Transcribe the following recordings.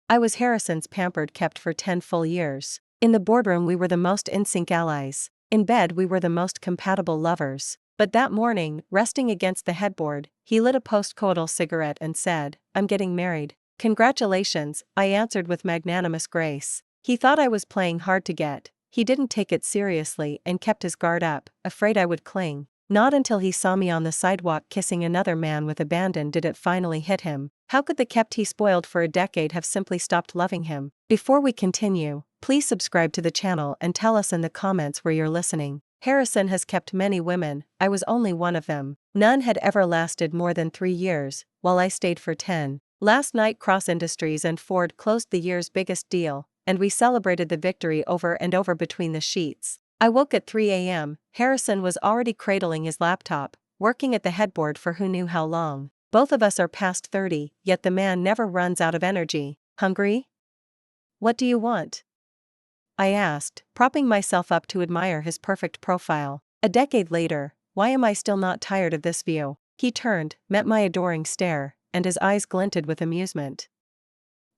I was Harrison's pampered kept for 10 full years. In the boardroom we were the most in sync allies. In bed we were the most compatible lovers. But that morning, resting against the headboard, he lit a post-coital cigarette and said, "I'm getting married." "Congratulations," I answered with magnanimous grace. He thought I was playing hard to get. He didn't take it seriously and kept his guard up, afraid I would cling. Not until he saw me on the sidewalk kissing another man with abandon did it finally hit him. How could the kept he spoiled for a decade have simply stopped loving him? Before we continue, please subscribe to the channel and tell us in the comments where you're listening. Harrison has kept many women, I was only one of them. None had ever lasted more than 3 years, while I stayed for 10. Last night Cross Industries and Ford closed the year's biggest deal, and we celebrated the victory over and over between the sheets. I woke at 3 a.m., Harrison was already cradling his laptop, working at the headboard for who knew how long. Both of us are past 30, yet the man never runs out of energy. "Hungry? What do you want?" I asked, propping myself up to admire his perfect profile. A decade later, why am I still not tired of this view? He turned, met my adoring stare, and his eyes glinted with amusement.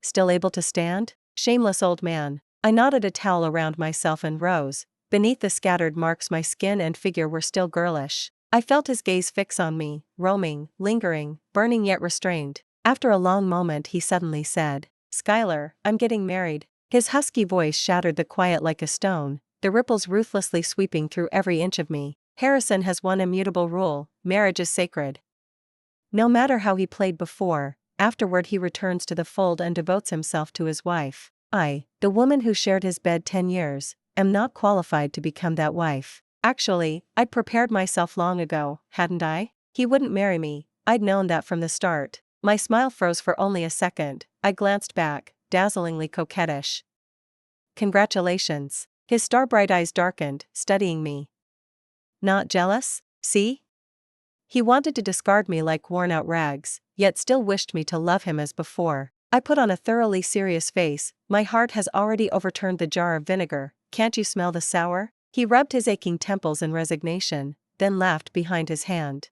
"Still able to stand? Shameless old man." I knotted a towel around myself and rose. Beneath the scattered marks my skin and figure were still girlish. I felt his gaze fix on me, roaming, lingering, burning yet restrained. After a long moment he suddenly said, "Skylar, I'm getting married." His husky voice shattered the quiet like a stone, the ripples ruthlessly sweeping through every inch of me. Harrison has one immutable rule: marriage is sacred. No matter how he played before, afterward he returns to the fold and devotes himself to his wife. I, the woman who shared his bed 10 years, am not qualified to become that wife. Actually, I'd prepared myself long ago, hadn't I? He wouldn't marry me, I'd known that from the start. My smile froze for only a second. I glanced back, dazzlingly coquettish. "Congratulations." His star-bright eyes darkened, studying me. "Not jealous? See?" He wanted to discard me like worn-out rags, yet still wished me to love him as before. I put on a thoroughly serious face. "My heart has already overturned the jar of vinegar. Can't you smell the sour?" He rubbed his aching temples in resignation, then laughed behind his hand.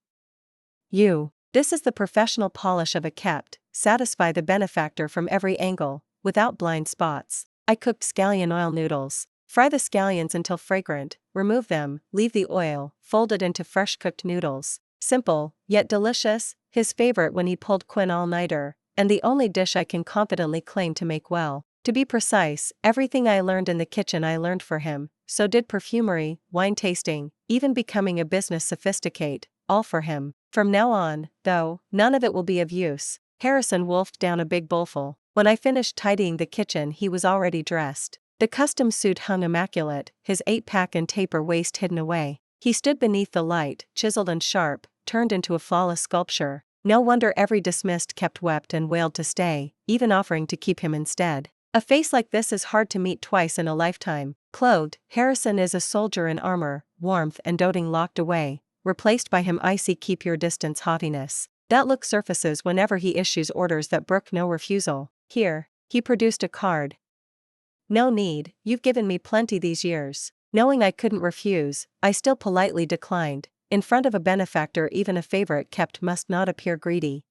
This is the professional polish of a kept, satisfy the benefactor from every angle, without blind spots." I cooked scallion oil noodles. Fry the scallions until fragrant, remove them, leave the oil, fold it into fresh cooked noodles. Simple, yet delicious, his favorite when he pulled Quinn all-nighter, and the only dish I can confidently claim to make well. To be precise, everything I learned in the kitchen I learned for him, so did perfumery, wine tasting, even becoming a business sophisticate, all for him. From now on, though, none of it will be of use. Harrison wolfed down a big bowlful. When I finished tidying the kitchen he was already dressed. The custom suit hung immaculate, his 8-pack and taper waist hidden away. He stood beneath the light, chiseled and sharp, turned into a flawless sculpture. No wonder every dismissed kept wept and wailed to stay, even offering to keep him instead. A face like this is hard to meet twice in a lifetime. Clothed, Harrison is a soldier in armor, warmth and doting locked away, replaced by him icy keep your distance haughtiness. That look surfaces whenever he issues orders that brook no refusal. "Here." He produced a card. "No need, you've given me plenty these years." Knowing I couldn't refuse, I still politely declined. In front of a benefactor even a favorite kept must not appear greedy.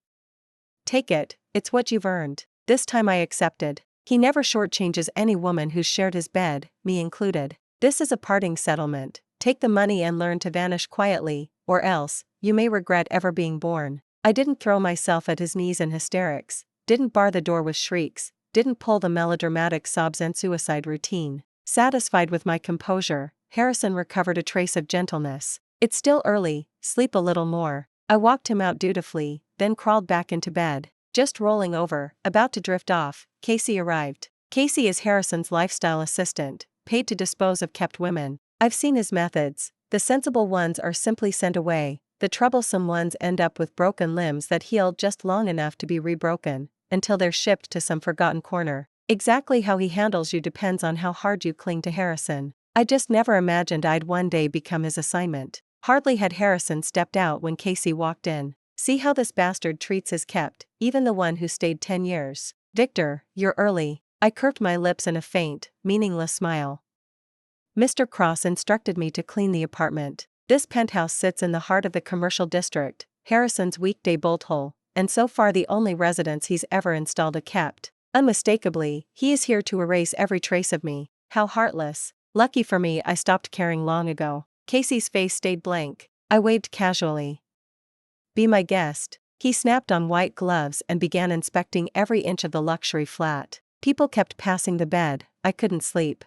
"Take it, it's what you've earned." This time I accepted. He never shortchanges any woman who's shared his bed, me included. This is a parting settlement. Take the money and learn to vanish quietly, or else, you may regret ever being born. I didn't throw myself at his knees in hysterics, didn't bar the door with shrieks, didn't pull the melodramatic sobs and suicide routine. Satisfied with my composure, Harrison recovered a trace of gentleness. "It's still early, sleep a little more." I walked him out dutifully, then crawled back into bed. Just rolling over, about to drift off, Casey arrived. Casey is Harrison's lifestyle assistant, paid to dispose of kept women. I've seen his methods. The sensible ones are simply sent away, the troublesome ones end up with broken limbs that heal just long enough to be rebroken, until they're shipped to some forgotten corner. Exactly how he handles you depends on how hard you cling to Harrison. I just never imagined I'd one day become his assignment. Hardly had Harrison stepped out when Casey walked in. "See how this bastard treats his kept, even the one who stayed 10 years. Victor, you're early." I curved my lips in a faint, meaningless smile. "Mr. Cross instructed me to clean the apartment. This penthouse sits in the heart of the commercial district, Harrison's weekday bolt hole, and so far the only residence he's ever installed a kept. Unmistakably, he is here to erase every trace of me. How heartless. Lucky for me, I stopped caring long ago. Casey's face stayed blank. I waved casually. Be my guest. He snapped on white gloves and began inspecting every inch of the luxury flat. People kept passing the bed. I couldn't sleep.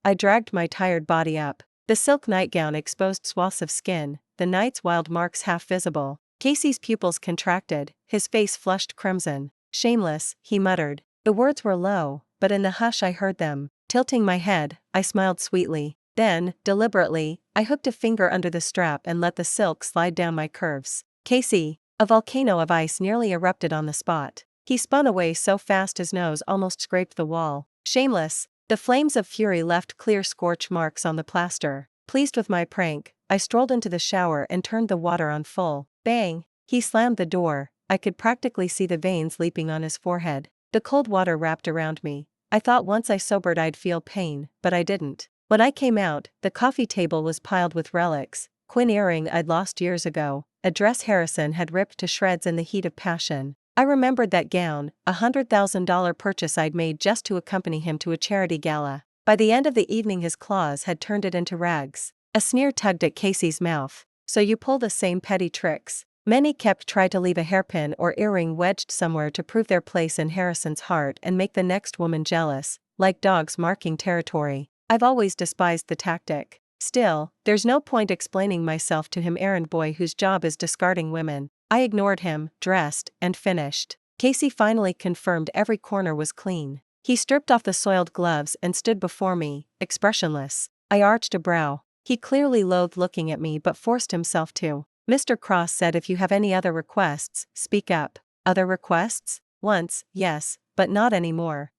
I dragged my tired body up. The silk nightgown exposed swaths of skin, the night's wild marks half visible. Casey's pupils contracted, his face flushed crimson. Shameless, he muttered. The words were low, but in the hush I heard them. Tilting my head, I smiled sweetly. Then, deliberately, I hooked a finger under the strap and let the silk slide down my curves. Casey, a volcano of ice nearly erupted on the spot. He spun away so fast his nose almost scraped the wall. Shameless. The flames of fury left clear scorch marks on the plaster. Pleased with my prank, I strolled into the shower and turned the water on full. Bang! He slammed the door. I could practically see the veins leaping on his forehead. The cold water wrapped around me. I thought once I sobered I'd feel pain, but I didn't. When I came out, the coffee table was piled with relics. Quinn earring I'd lost years ago, a dress Harrison had ripped to shreds in the heat of passion. I remembered that gown, $100,000 purchase I'd made just to accompany him to a charity gala. By the end of the evening his claws had turned it into rags. A sneer tugged at Casey's mouth. So you pull the same petty tricks. Many tried to leave a hairpin or earring wedged somewhere to prove their place in Harrison's heart and make the next woman jealous, like dogs marking territory. I've always despised the tactic. Still, there's no point explaining myself to him errand boy whose job is discarding women. I ignored him, dressed, and finished. Casey finally confirmed every corner was clean. He stripped off the soiled gloves and stood before me, expressionless. I arched a brow. He clearly loathed looking at me but forced himself to. Mr. Cross said if you have any other requests, speak up. Other requests? Once, yes, but not anymore.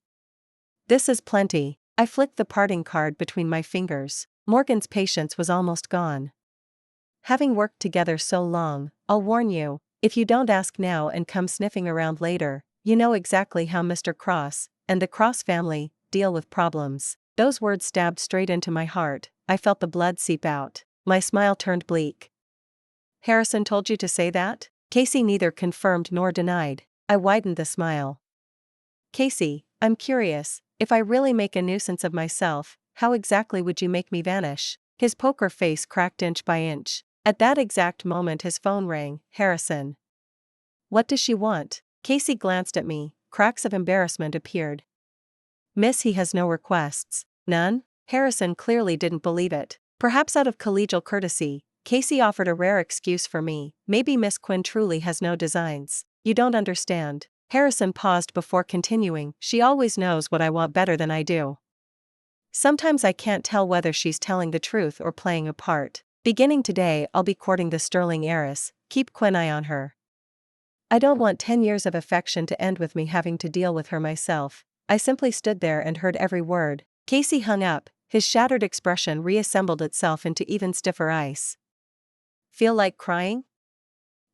This is plenty. I flicked the parting card between my fingers. Morgan's patience was almost gone. Having worked together so long, I'll warn you, if you don't ask now and come sniffing around later, you know exactly how Mr. Cross, and the Cross family, deal with problems. Those words stabbed straight into my heart. I felt the blood seep out. My smile turned bleak. Harrison told you to say that? Casey neither confirmed nor denied. I widened the smile. Casey, I'm curious, if I really make a nuisance of myself, how exactly would you make me vanish? His poker face cracked inch by inch. At that exact moment his phone rang. Harrison. What does she want? Casey glanced at me. Cracks of embarrassment appeared. Miss, he has no requests. None? Harrison clearly didn't believe it. Perhaps out of collegial courtesy, Casey offered a rare excuse for me. Maybe Miss Quinn truly has no designs. You don't understand. Harrison paused before continuing. She always knows what I want better than I do. Sometimes I can't tell whether she's telling the truth or playing a part. Beginning today, I'll be courting the sterling heiress. Keep Quinn eye on her. I don't want 10 years of affection to end with me having to deal with her myself. I simply stood there and heard every word. Casey hung up. His shattered expression reassembled itself into even stiffer ice. Feel like crying?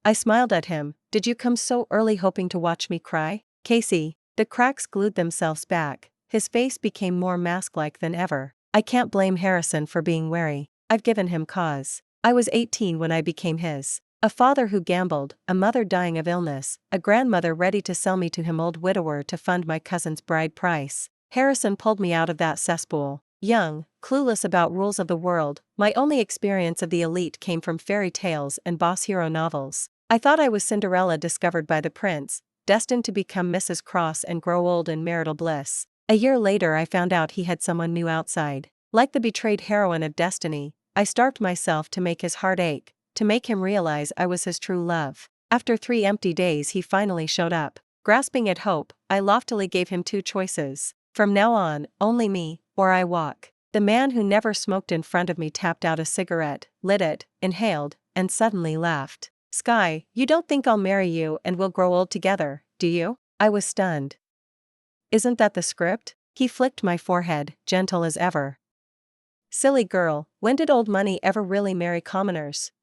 I smiled at him. Did you come so early hoping to watch me cry? Casey, the cracks glued themselves back. His face became more mask-like than ever. I can't blame Harrison for being wary. I've given him cause. I was 18 when I became his. A father who gambled, a mother dying of illness, a grandmother ready to sell me to him old widower to fund my cousin's bride price. Harrison pulled me out of that cesspool. Young, clueless about rules of the world, my only experience of the elite came from fairy tales and boss hero novels. I thought I was Cinderella discovered by the prince, destined to become Mrs. Cross and grow old in marital bliss. A year later I found out he had someone new outside. Like the betrayed heroine of destiny, I starved myself to make his heart ache, to make him realize I was his true love. After 3 empty days he finally showed up. Grasping at hope, I loftily gave him 2 choices. From now on, only me, or I walk. The man who never smoked in front of me tapped out a cigarette, lit it, inhaled, and suddenly laughed. Sky, you don't think I'll marry you and we'll grow old together, do you? I was stunned. Isn't that the script? He flicked my forehead, gentle as ever. Silly girl, when did old money ever really marry commoners?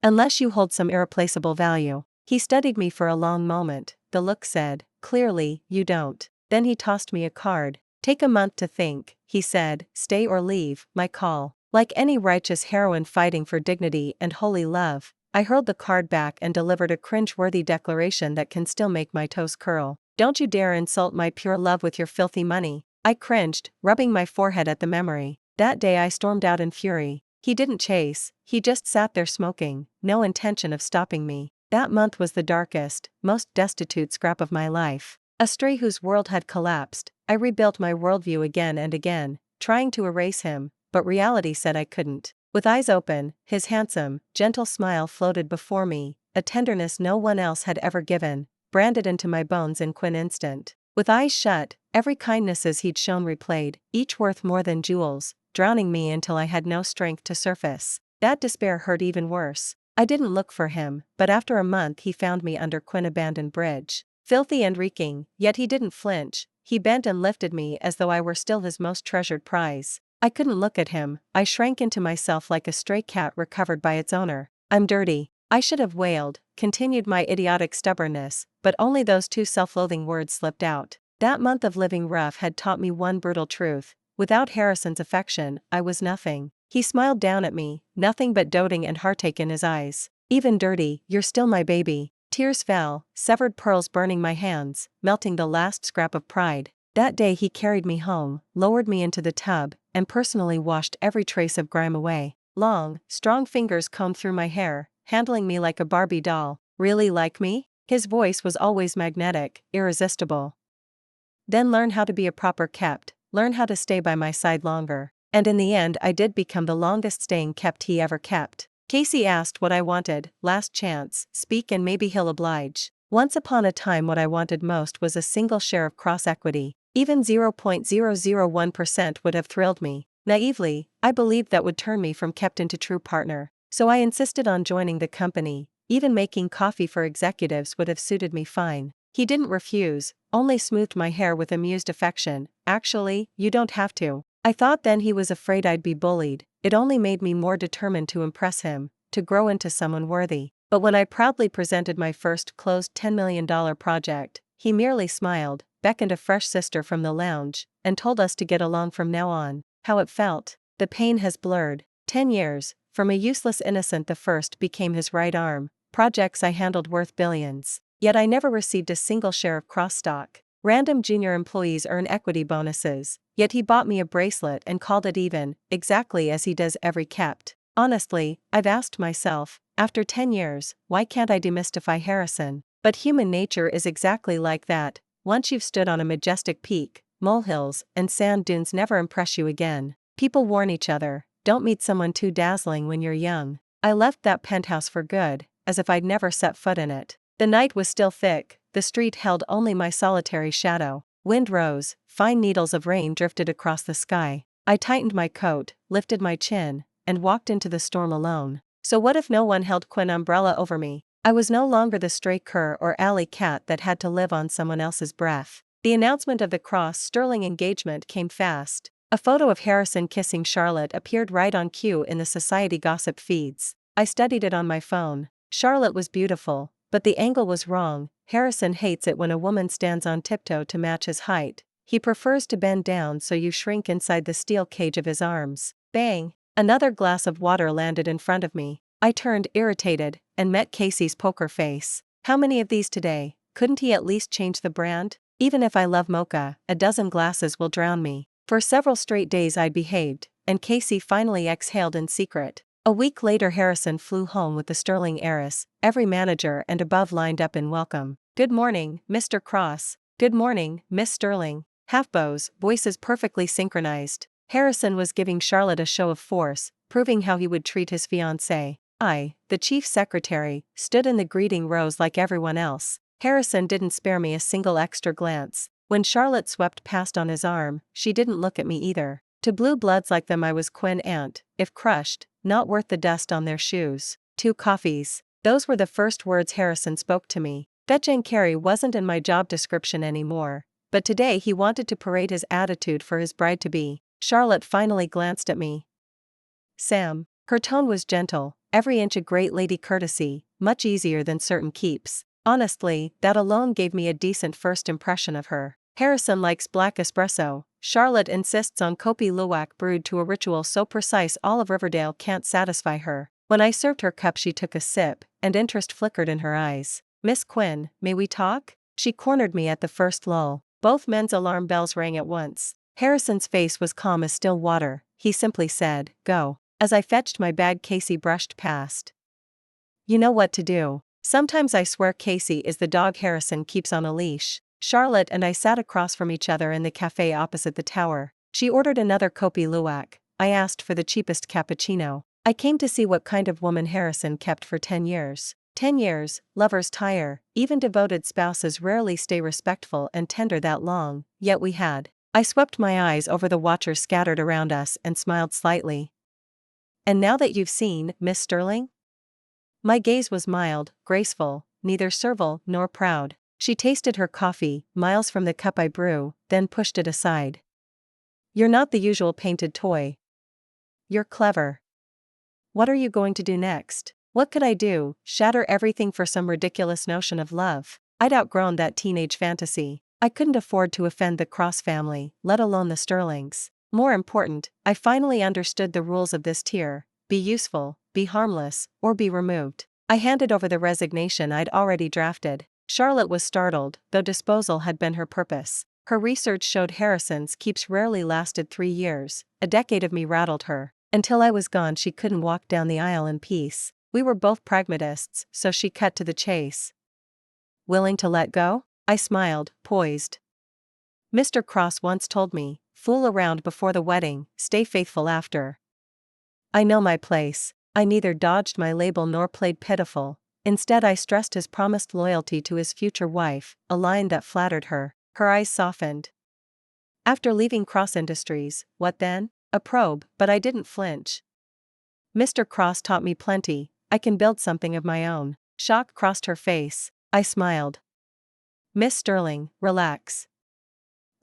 Unless you hold some irreplaceable value. He studied me for a long moment. The look said, clearly, you don't. Then he tossed me a card. Take a month to think, he said, stay or leave, my call. Like any righteous heroine fighting for dignity and holy love, I hurled the card back and delivered a cringe-worthy declaration that can still make my toes curl. Don't you dare insult my pure love with your filthy money. I cringed, rubbing my forehead at the memory. That day I stormed out in fury. He didn't chase, he just sat there smoking, no intention of stopping me. That month was the darkest, most destitute scrap of my life. A stray whose world had collapsed. I rebuilt my worldview again and again, trying to erase him, but reality said I couldn't. With eyes open, his handsome, gentle smile floated before me, a tenderness no one else had ever given, branded into my bones in an instant. With eyes shut, every kindnesses he'd shown replayed, each worth more than jewels, drowning me until I had no strength to surface. That despair hurt even worse. I didn't look for him, but after a month he found me under an abandoned bridge. Filthy and reeking, yet he didn't flinch. He bent and lifted me as though I were still his most treasured prize. I couldn't look at him, I shrank into myself like a stray cat recovered by its owner. I'm dirty. I should have wailed, continued my idiotic stubbornness, but only those two self-loathing words slipped out. That month of living rough had taught me one brutal truth. Without Harrison's affection, I was nothing. He smiled down at me, nothing but doting and heartache in his eyes. Even dirty, you're still my baby. Tears fell, severed pearls burning my hands, melting the last scrap of pride. That day he carried me home, lowered me into the tub, and personally washed every trace of grime away. Long, strong fingers combed through my hair, handling me like a Barbie doll. Really like me? His voice was always magnetic, irresistible. Then learn how to be a proper kept, learn how to stay by my side longer. And in the end I did become the longest staying kept he ever kept. Casey asked what I wanted, last chance, speak and maybe he'll oblige. Once upon a time what I wanted most was a single share of cross-equity. Even 0.001% would have thrilled me. Naively, I believed that would turn me from kept into true partner. So I insisted on joining the company. Even making coffee for executives would have suited me fine. He didn't refuse, only smoothed my hair with amused affection. Actually, you don't have to. I thought then he was afraid I'd be bullied. It only made me more determined to impress him, to grow into someone worthy. But when I proudly presented my first closed $10 million project, he merely smiled, beckoned a fresh sister from the lounge, and told us to get along from now on. How it felt. The pain has blurred. 10 years, from a useless innocent the first became his right arm, projects I handled worth billions. Yet I never received a single share of cross stock. Random junior employees earn equity bonuses, yet he bought me a bracelet and called it even, exactly as he does every kept. Honestly, I've asked myself, after 10 years, why can't I demystify Harrison? But human nature is exactly like that. Once you've stood on a majestic peak, molehills and sand dunes never impress you again. People warn each other, don't meet someone too dazzling when you're young. I left that penthouse for good, as if I'd never set foot in it. The night was still thick, the street held only my solitary shadow. Wind rose, fine needles of rain drifted across the sky. I tightened my coat, lifted my chin, and walked into the storm alone. So what if no one held an umbrella over me? I was no longer the stray cur or alley cat that had to live on someone else's breath. The announcement of the Cross-Sterling engagement came fast. A photo of Harrison kissing Charlotte appeared right on cue in the society gossip feeds. I studied it on my phone. Charlotte was beautiful, but the angle was wrong. Harrison hates it when a woman stands on tiptoe to match his height. He prefers to bend down so you shrink inside the steel cage of his arms. Bang! Another glass of water landed in front of me. I turned irritated, and met Casey's poker face. How many of these today? Couldn't he at least change the brand? Even if I love mocha, a dozen glasses will drown me. For several straight days I behaved, and Casey finally exhaled in secret. A week later Harrison flew home with the sterling heiress, every manager and above lined up in welcome. Good morning, Mr. Cross. Good morning, Miss Sterling. Half-bows, voices perfectly synchronized. Harrison was giving Charlotte a show of force, proving how he would treat his fiancée. I, the chief secretary, stood in the greeting rows like everyone else. Harrison didn't spare me a single extra glance. When Charlotte swept past on his arm, she didn't look at me either. To blue bloods like them I was Quinn Ant, if crushed, not worth the dust on their shoes. 2 coffees. Those were the first words Harrison spoke to me. Fetch and carry wasn't in my job description anymore, but today he wanted to parade his attitude for his bride-to-be. Charlotte finally glanced at me. Sam. Her tone was gentle, every inch a great lady courtesy, much easier than certain keeps. Honestly, that alone gave me a decent first impression of her. Harrison likes black espresso. Charlotte insists on Kopi Luwak brewed to a ritual so precise all of Riverdale can't satisfy her. When I served her cup she took a sip, and interest flickered in her eyes. Miss Quinn, may we talk? She cornered me at the first lull. Both men's alarm bells rang at once. Harrison's face was calm as still water. He simply said, "Go." As I fetched my bag, Casey brushed past. "You know what to do." Sometimes I swear Casey is the dog Harrison keeps on a leash. Charlotte and I sat across from each other in the cafe opposite the tower. She ordered another Kopi Luwak. I asked for the cheapest cappuccino. I came to see what kind of woman Harrison kept for 10 years. 10 years, lovers tire, even devoted spouses rarely stay respectful and tender that long, yet we had. I swept my eyes over the watchers scattered around us and smiled slightly. "And now that you've seen, Miss Sterling?" My gaze was mild, graceful, neither servile nor proud. She tasted her coffee, miles from the cup I brew, then pushed it aside. "You're not the usual painted toy. You're clever. What are you going to do next?" What could I do? Shatter everything for some ridiculous notion of love? I'd outgrown that teenage fantasy. I couldn't afford to offend the Cross family, let alone the Sterlings. More important, I finally understood the rules of this tier: be useful, be harmless, or be removed. I handed over the resignation I'd already drafted. Charlotte was startled, though disposal had been her purpose. Her research showed Harrison's keeps rarely lasted 3 years. A decade of me rattled her. Until I was gone, she couldn't walk down the aisle in peace. We were both pragmatists, so she cut to the chase. "Willing to let go?" I smiled, poised. "Mr. Cross once told me, fool around before the wedding, stay faithful after." I know my place. I neither dodged my label nor played pitiful. Instead, I stressed his promised loyalty to his future wife, a line that flattered her. Her eyes softened. "After leaving Cross Industries, what then?" A probe, but I didn't flinch. "Mr. Cross taught me plenty. I can build something of my own." Shock crossed her face. I smiled. "Miss Sterling, relax.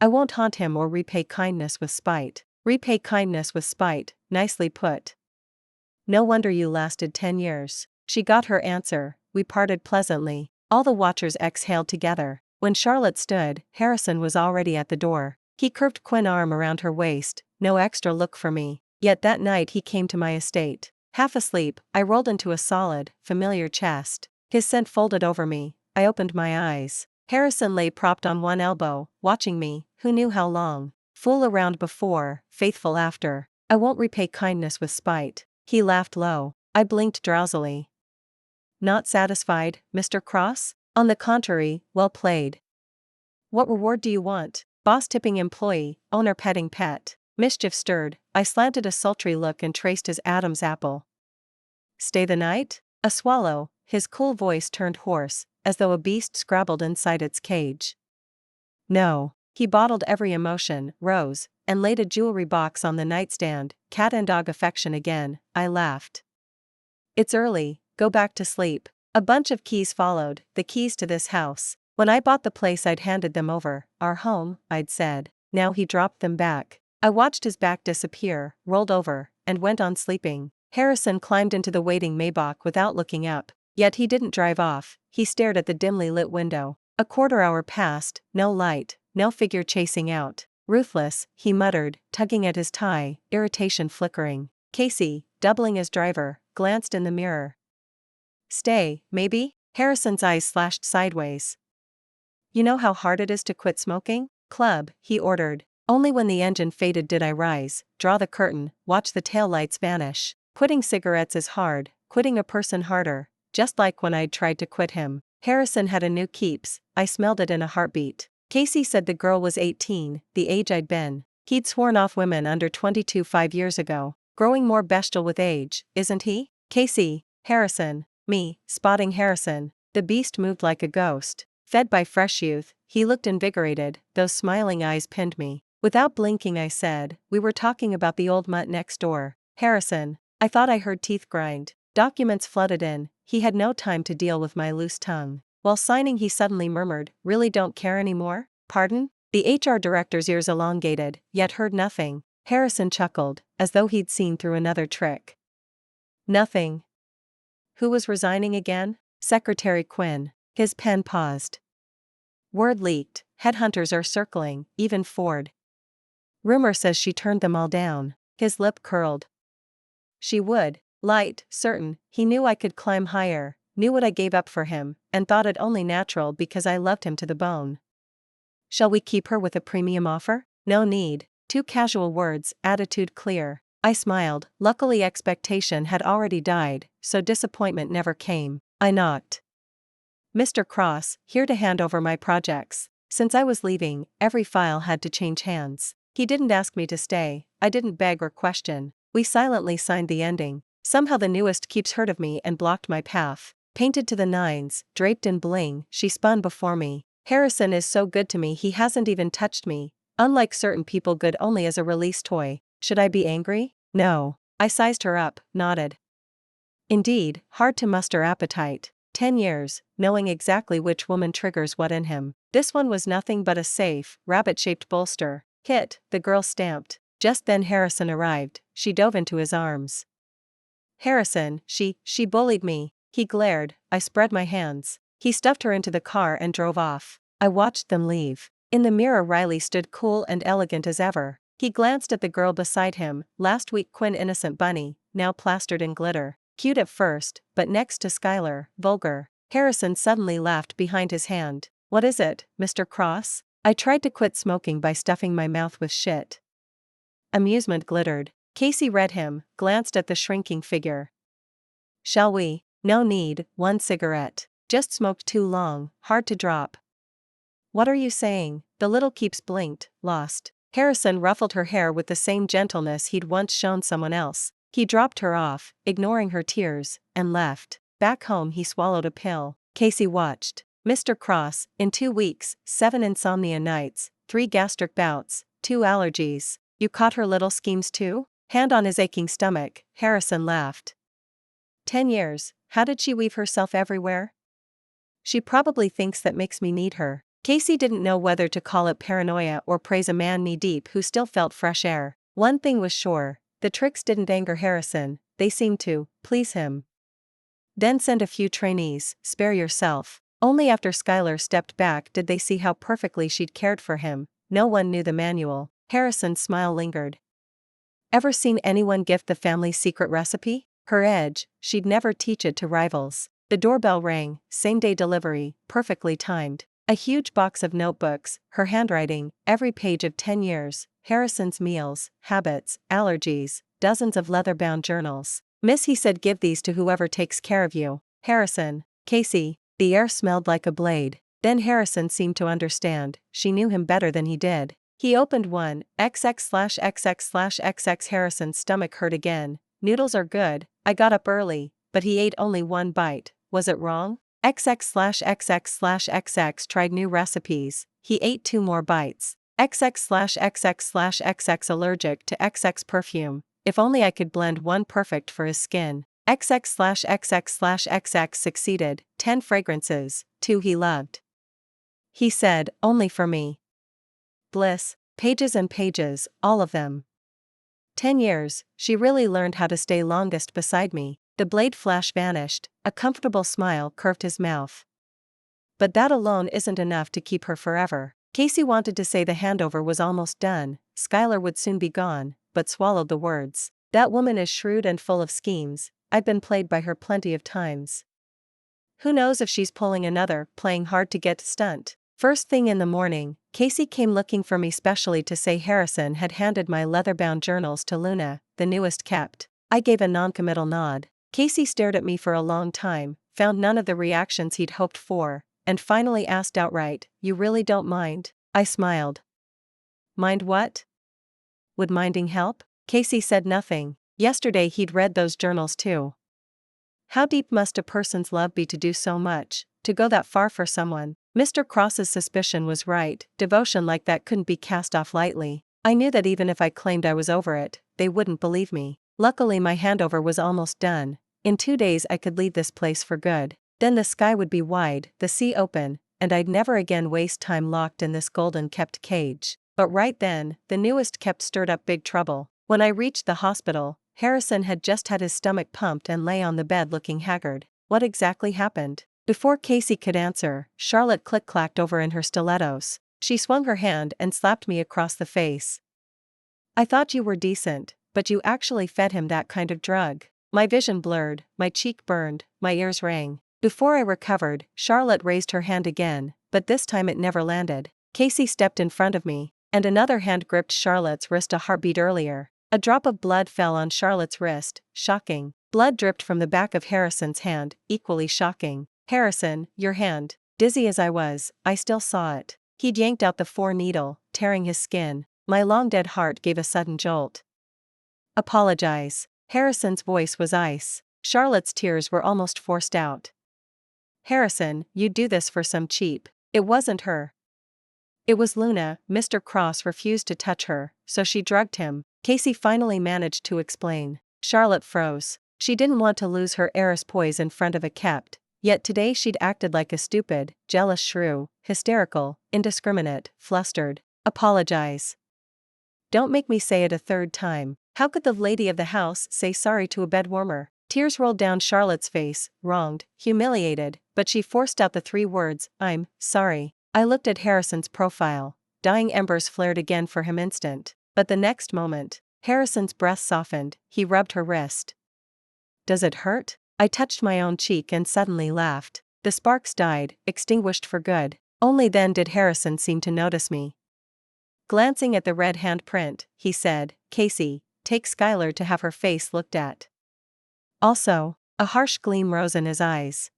I won't haunt him or repay kindness with spite." Repay kindness with spite, nicely put. "No wonder you lasted 10 years. She got her answer. We parted pleasantly. All the watchers exhaled together. When Charlotte stood, Harrison was already at the door. He curved Quinn arm around her waist, no extra look for me. Yet that night he came to my estate. Half asleep, I rolled into a solid, familiar chest. His scent folded over me. I opened my eyes. Harrison lay propped on one elbow, watching me, who knew how long. Fool around before, faithful after. I won't repay kindness with spite. He laughed low. I blinked drowsily. "Not satisfied, Mr. Cross?" "On the contrary, well played. What reward do you want?" "Boss tipping employee, owner petting pet." Mischief stirred. I slanted a sultry look and traced his Adam's apple. "Stay the night?" A swallow, his cool voice turned hoarse, as though a beast scrabbled inside its cage. "No." He bottled every emotion, rose, and laid a jewelry box on the nightstand. "Cat and dog affection again." I laughed. "It's early, go back to sleep." A bunch of keys followed, the keys to this house. When I bought the place I'd handed them over. "Our home," I'd said. Now he dropped them back. I watched his back disappear, rolled over, and went on sleeping. Harrison climbed into the waiting Maybach without looking up. Yet he didn't drive off. He stared at the dimly lit window. A quarter hour passed, no light, no figure chasing out. "Ruthless," he muttered, tugging at his tie, irritation flickering. Casey, doubling as driver, glanced in the mirror. "Stay, maybe?" Harrison's eyes slashed sideways. "You know how hard it is to quit smoking?" "Club," he ordered. Only when the engine faded did I rise, draw the curtain, watch the taillights vanish. Quitting cigarettes is hard, quitting a person harder, just like when I'd tried to quit him. Harrison had a new keeps, I smelled it in a heartbeat. Casey said the girl was 18, the age I'd been. He'd sworn off women under 22 5 years ago. Growing more bestial with age, isn't he? Casey, Harrison, me, spotting Harrison. The beast moved like a ghost. Fed by fresh youth, he looked invigorated, those smiling eyes pinned me. Without blinking I said, "We were talking about the old mutt next door." "Harrison." I thought I heard teeth grind. Documents flooded in. He had no time to deal with my loose tongue. While signing he suddenly murmured, "Really don't care anymore?" "Pardon?" The HR director's ears elongated, yet heard nothing. Harrison chuckled, as though he'd seen through another trick. "Nothing." Who was resigning again? Secretary Quinn. His pen paused. Word leaked, headhunters are circling, even Ford. Rumor says she turned them all down. His lip curled. She would. Light, certain, he knew I could climb higher. knew what I gave up for him, and thought it only natural because I loved him to the bone. Shall we keep her with a premium offer? No need. 2 casual words, attitude clear. I smiled. Luckily expectation had already died, so disappointment never came. I knocked. Mr. Cross, here to hand over my projects. Since I was leaving, every file had to change hands. He didn't ask me to stay, I didn't beg or question. We silently signed the ending. Somehow the newest keeps heard of me and blocked my path. Painted to the nines, draped in bling, she spun before me. Harrison is so good to me he hasn't even touched me. Unlike certain people, good only as a release toy. Should I be angry? No. I sized her up, nodded. Indeed, hard to muster appetite. 10 years, knowing exactly which woman triggers what in him. This one was nothing but a safe, rabbit-shaped bolster. Hit, the girl stamped. Just then Harrison arrived. She dove into his arms. Harrison, she bullied me. He glared. I spread my hands. He stuffed her into the car and drove off. I watched them leave. In the mirror Riley stood cool and elegant as ever. He glanced at the girl beside him, last week Quinn innocent bunny, now plastered in glitter. Cute at first, but next to Skylar, vulgar. Harrison suddenly laughed behind his hand. What is it, Mr. Cross? I tried to quit smoking by stuffing my mouth with shit. Amusement glittered. Casey read him, glanced at the shrinking figure. Shall we? No need, 1 cigarette. Just smoked too long, hard to drop. What are you saying? The little keeps blinked, lost. Harrison ruffled her hair with the same gentleness he'd once shown someone else. He dropped her off, ignoring her tears, and left. Back home he swallowed a pill. Casey watched. Mr. Cross, in 2 weeks, 7 insomnia nights, 3 gastric bouts, 2 allergies. You caught her little schemes too? Hand on his aching stomach, Harrison laughed. 10 years, how did she weave herself everywhere? She probably thinks that makes me need her. Casey didn't know whether to call it paranoia or praise a man knee-deep who still felt fresh air. One thing was sure, the tricks didn't anger Harrison, they seemed to please him. Then send a few trainees, spare yourself. Only after Skylar stepped back did they see how perfectly she'd cared for him. No one knew the manual. Harrison's smile lingered. Ever seen anyone gift the family secret recipe? Her edge, she'd never teach it to rivals. The doorbell rang, same-day delivery, perfectly timed. A huge box of notebooks, her handwriting, every page of 10 years, Harrison's meals, habits, allergies, dozens of leather-bound journals. Miss, he said, give these to whoever takes care of you. Harrison, Casey, the air smelled like a blade. Then Harrison seemed to understand, she knew him better than he did. He opened one, XX/XX/XX. Harrison's stomach hurt again. Noodles are good, I got up early, but he ate only 1 bite. Was it wrong? XX/XX/XX tried new recipes. He ate 2 more bites. XX/XX/XX allergic to XX perfume. If only I could blend one perfect for his skin. XX/XX/XX succeeded. 10 fragrances, 2 he loved. He said, only for me. Bliss, pages and pages, all of them. 10 years, she really learned how to stay longest beside me. The blade flash vanished, a comfortable smile curved his mouth. But that alone isn't enough to keep her forever. Casey wanted to say the handover was almost done, Skylar would soon be gone, but swallowed the words. That woman is shrewd and full of schemes, I've been played by her plenty of times. Who knows if she's pulling another, playing hard to get stunt. First thing in the morning, Casey came looking for me specially to say Harrison had handed my leather-bound journals to Luna, the newest kept. I gave a non-committal nod. Casey stared at me for a long time, found none of the reactions he'd hoped for, and finally asked outright, you really don't mind? I smiled. Mind what? Would minding help? Casey said nothing. Yesterday he'd read those journals too. How deep must a person's love be to do so much, to go that far for someone? Mr. Cross's suspicion was right, devotion like that couldn't be cast off lightly. I knew that even if I claimed I was over it, they wouldn't believe me. Luckily my handover was almost done. In 2 days I could leave this place for good. Then the sky would be wide, the sea open, and I'd never again waste time locked in this golden-kept cage. But right then, the newest kept stirred up big trouble. When I reached the hospital, Harrison had just had his stomach pumped and lay on the bed looking haggard. What exactly happened? Before Casey could answer, Charlotte click-clacked over in her stilettos. She swung her hand and slapped me across the face. I thought you were decent, but you actually fed him that kind of drug. My vision blurred, my cheek burned, my ears rang. Before I recovered, Charlotte raised her hand again, but this time it never landed. Casey stepped in front of me, and another hand gripped Charlotte's wrist a heartbeat earlier. A drop of blood fell on Charlotte's wrist, shocking. Blood dripped from the back of Harrison's hand, equally shocking. Harrison, your hand. Dizzy as I was, I still saw it. He'd yanked out the 4-needle, tearing his skin. My long dead heart gave a sudden jolt. Apologize. Harrison's voice was ice. Charlotte's tears were almost forced out. Harrison, you'd do this for some cheap. It wasn't her. It was Luna. Mr. Cross refused to touch her, so she drugged him. Casey finally managed to explain. Charlotte froze. She didn't want to lose her heiress poise in front of a kept, yet today she'd acted like a stupid, jealous shrew, hysterical, indiscriminate, flustered. Apologize. Don't make me say it a third time. How could the lady of the house say sorry to a bedwarmer? Tears rolled down Charlotte's face, wronged, humiliated, but she forced out the 3 words, I'm sorry. I looked at Harrison's profile. Dying embers flared again for him instant. But the next moment, Harrison's breath softened. He rubbed her wrist. Does it hurt? I touched my own cheek and suddenly laughed. The sparks died, extinguished for good. Only then did Harrison seem to notice me. Glancing at the red handprint, he said, Casey, take Skylar to have her face looked at. Also, a harsh gleam rose in his eyes.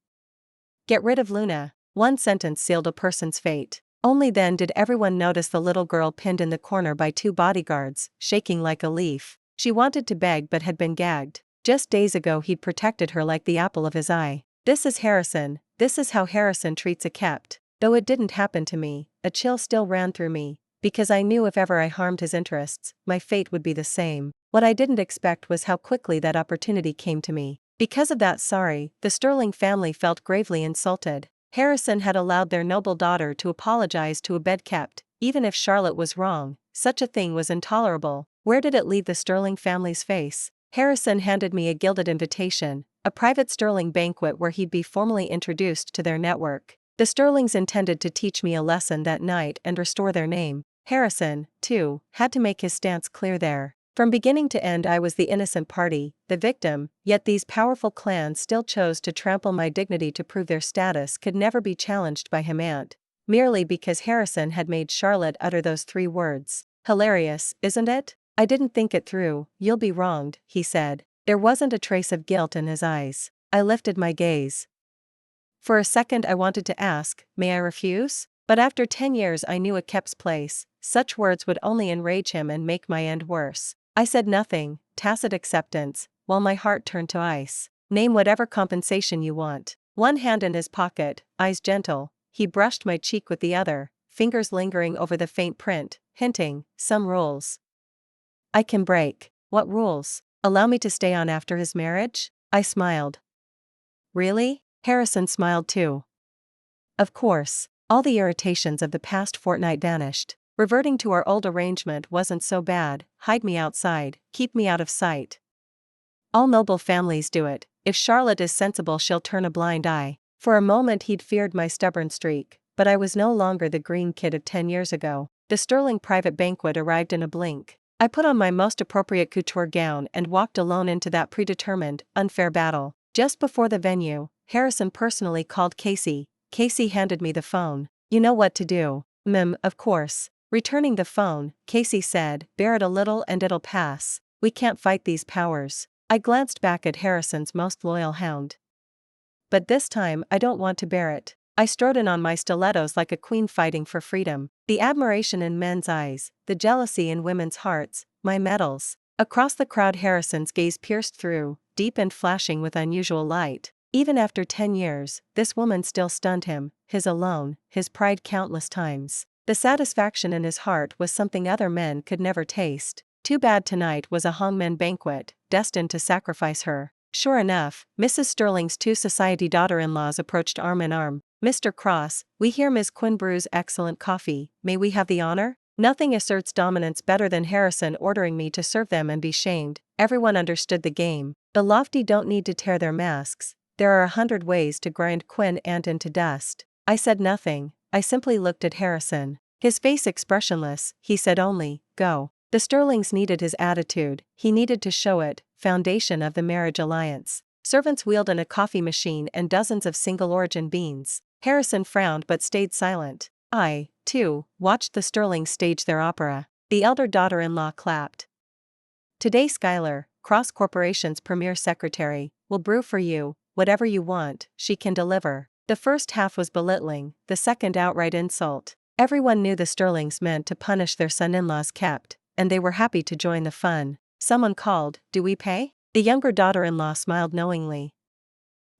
Get rid of Luna. One sentence sealed a person's fate. Only then did everyone notice the little girl pinned in the corner by 2 bodyguards, shaking like a leaf. She wanted to beg but had been gagged. Just days ago he'd protected her like the apple of his eye. This is Harrison. This is how Harrison treats a kept. Though it didn't happen to me, a chill still ran through me, because I knew if ever I harmed his interests, my fate would be the same. What I didn't expect was how quickly that opportunity came to me. Because of that the Sterling family felt gravely insulted. Harrison had allowed their noble daughter to apologize to a bed-kept, even if Charlotte was wrong. Such a thing was intolerable. Where did it leave the Sterling family's face? Harrison handed me a gilded invitation, a private Sterling banquet where he'd be formally introduced to their network. The Sterlings intended to teach me a lesson that night and restore their name. Harrison, too, had to make his stance clear there. From beginning to end I was the innocent party, the victim, yet these powerful clans still chose to trample my dignity to prove their status could never be challenged by him merely because Harrison had made Charlotte utter those 3 words. Hilarious, isn't it? I didn't think it through. You'll be wronged, he said. There wasn't a trace of guilt in his eyes. I lifted my gaze. For a second I wanted to ask, may I refuse? But after 10 years I knew a kept's place. Such words would only enrage him and make my end worse. I said nothing, tacit acceptance, while my heart turned to ice. Name whatever compensation you want. One hand in his pocket, eyes gentle, he brushed my cheek with the other, fingers lingering over the faint print, hinting, some rules I can break. What rules? Allow me to stay on after his marriage? I smiled. Really? Harrison smiled too. Of course. All the irritations of the past fortnight vanished. Reverting to our old arrangement wasn't so bad. Hide me outside, keep me out of sight. All noble families do it. If Charlotte is sensible she'll turn a blind eye. For a moment he'd feared my stubborn streak, but I was no longer the green kid of 10 years ago. The Sterling private banquet arrived in a blink. I put on my most appropriate couture gown and walked alone into that predetermined, unfair battle. Just before the venue, Harrison personally called Casey. Casey handed me the phone. You know what to do. Of course. Returning the phone, Casey said, bear it a little and it'll pass. We can't fight these powers. I glanced back at Harrison's most loyal hound. But this time I don't want to bear it. I strode in on my stilettos like a queen fighting for freedom. The admiration in men's eyes, the jealousy in women's hearts, my medals. Across the crowd Harrison's gaze pierced through, deep and flashing with unusual light. Even after 10 years, this woman still stunned him, his alone, his pride countless times. The satisfaction in his heart was something other men could never taste. Too bad tonight was a hangman banquet, destined to sacrifice her. Sure enough, Mrs. Sterling's 2 society daughter-in-laws approached arm in arm. Mr. Cross, we hear Ms. Quinn brews excellent coffee, may we have the honor? Nothing asserts dominance better than Harrison ordering me to serve them and be shamed. Everyone understood the game. The lofty don't need to tear their masks. There are 100 ways to grind Quinn Ant into dust. I said nothing, I simply looked at Harrison. His face expressionless, he said only, go. The Sterlings needed his attitude, he needed to show it, foundation of the marriage alliance. Servants wheeled in a coffee machine and dozens of single-origin beans. Harrison frowned but stayed silent. I, too, watched the Sterlings stage their opera. The elder daughter-in-law clapped. Today Schuyler, Cross Corporation's premier secretary, will brew for you, whatever you want, she can deliver. The first half was belittling, the second outright insult. Everyone knew the Sterlings meant to punish their son-in-law's kept, and they were happy to join the fun. Someone called, "Do we pay?" The younger daughter-in-law smiled knowingly.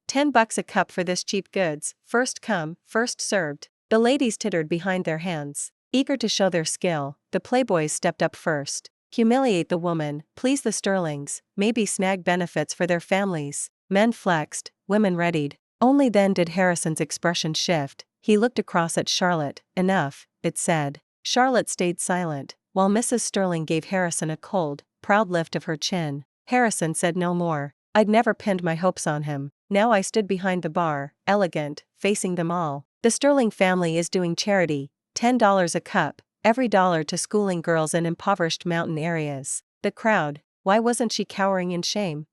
$10 a cup for this cheap goods, first come, first served. The ladies tittered behind their hands. Eager to show their skill, the playboys stepped up first. Humiliate the woman, please the Sterlings, maybe snag benefits for their families. Men flexed, women readied. Only then did Harrison's expression shift. He looked across at Charlotte. Enough, it said. Charlotte stayed silent, while Mrs. Sterling gave Harrison a cold, proud lift of her chin. Harrison said no more. I'd never pinned my hopes on him. Now I stood behind the bar, elegant, facing them all. The Sterling family is doing charity, $10 a cup, every dollar to schooling girls in impoverished mountain areas. The crowd, why wasn't she cowering in shame?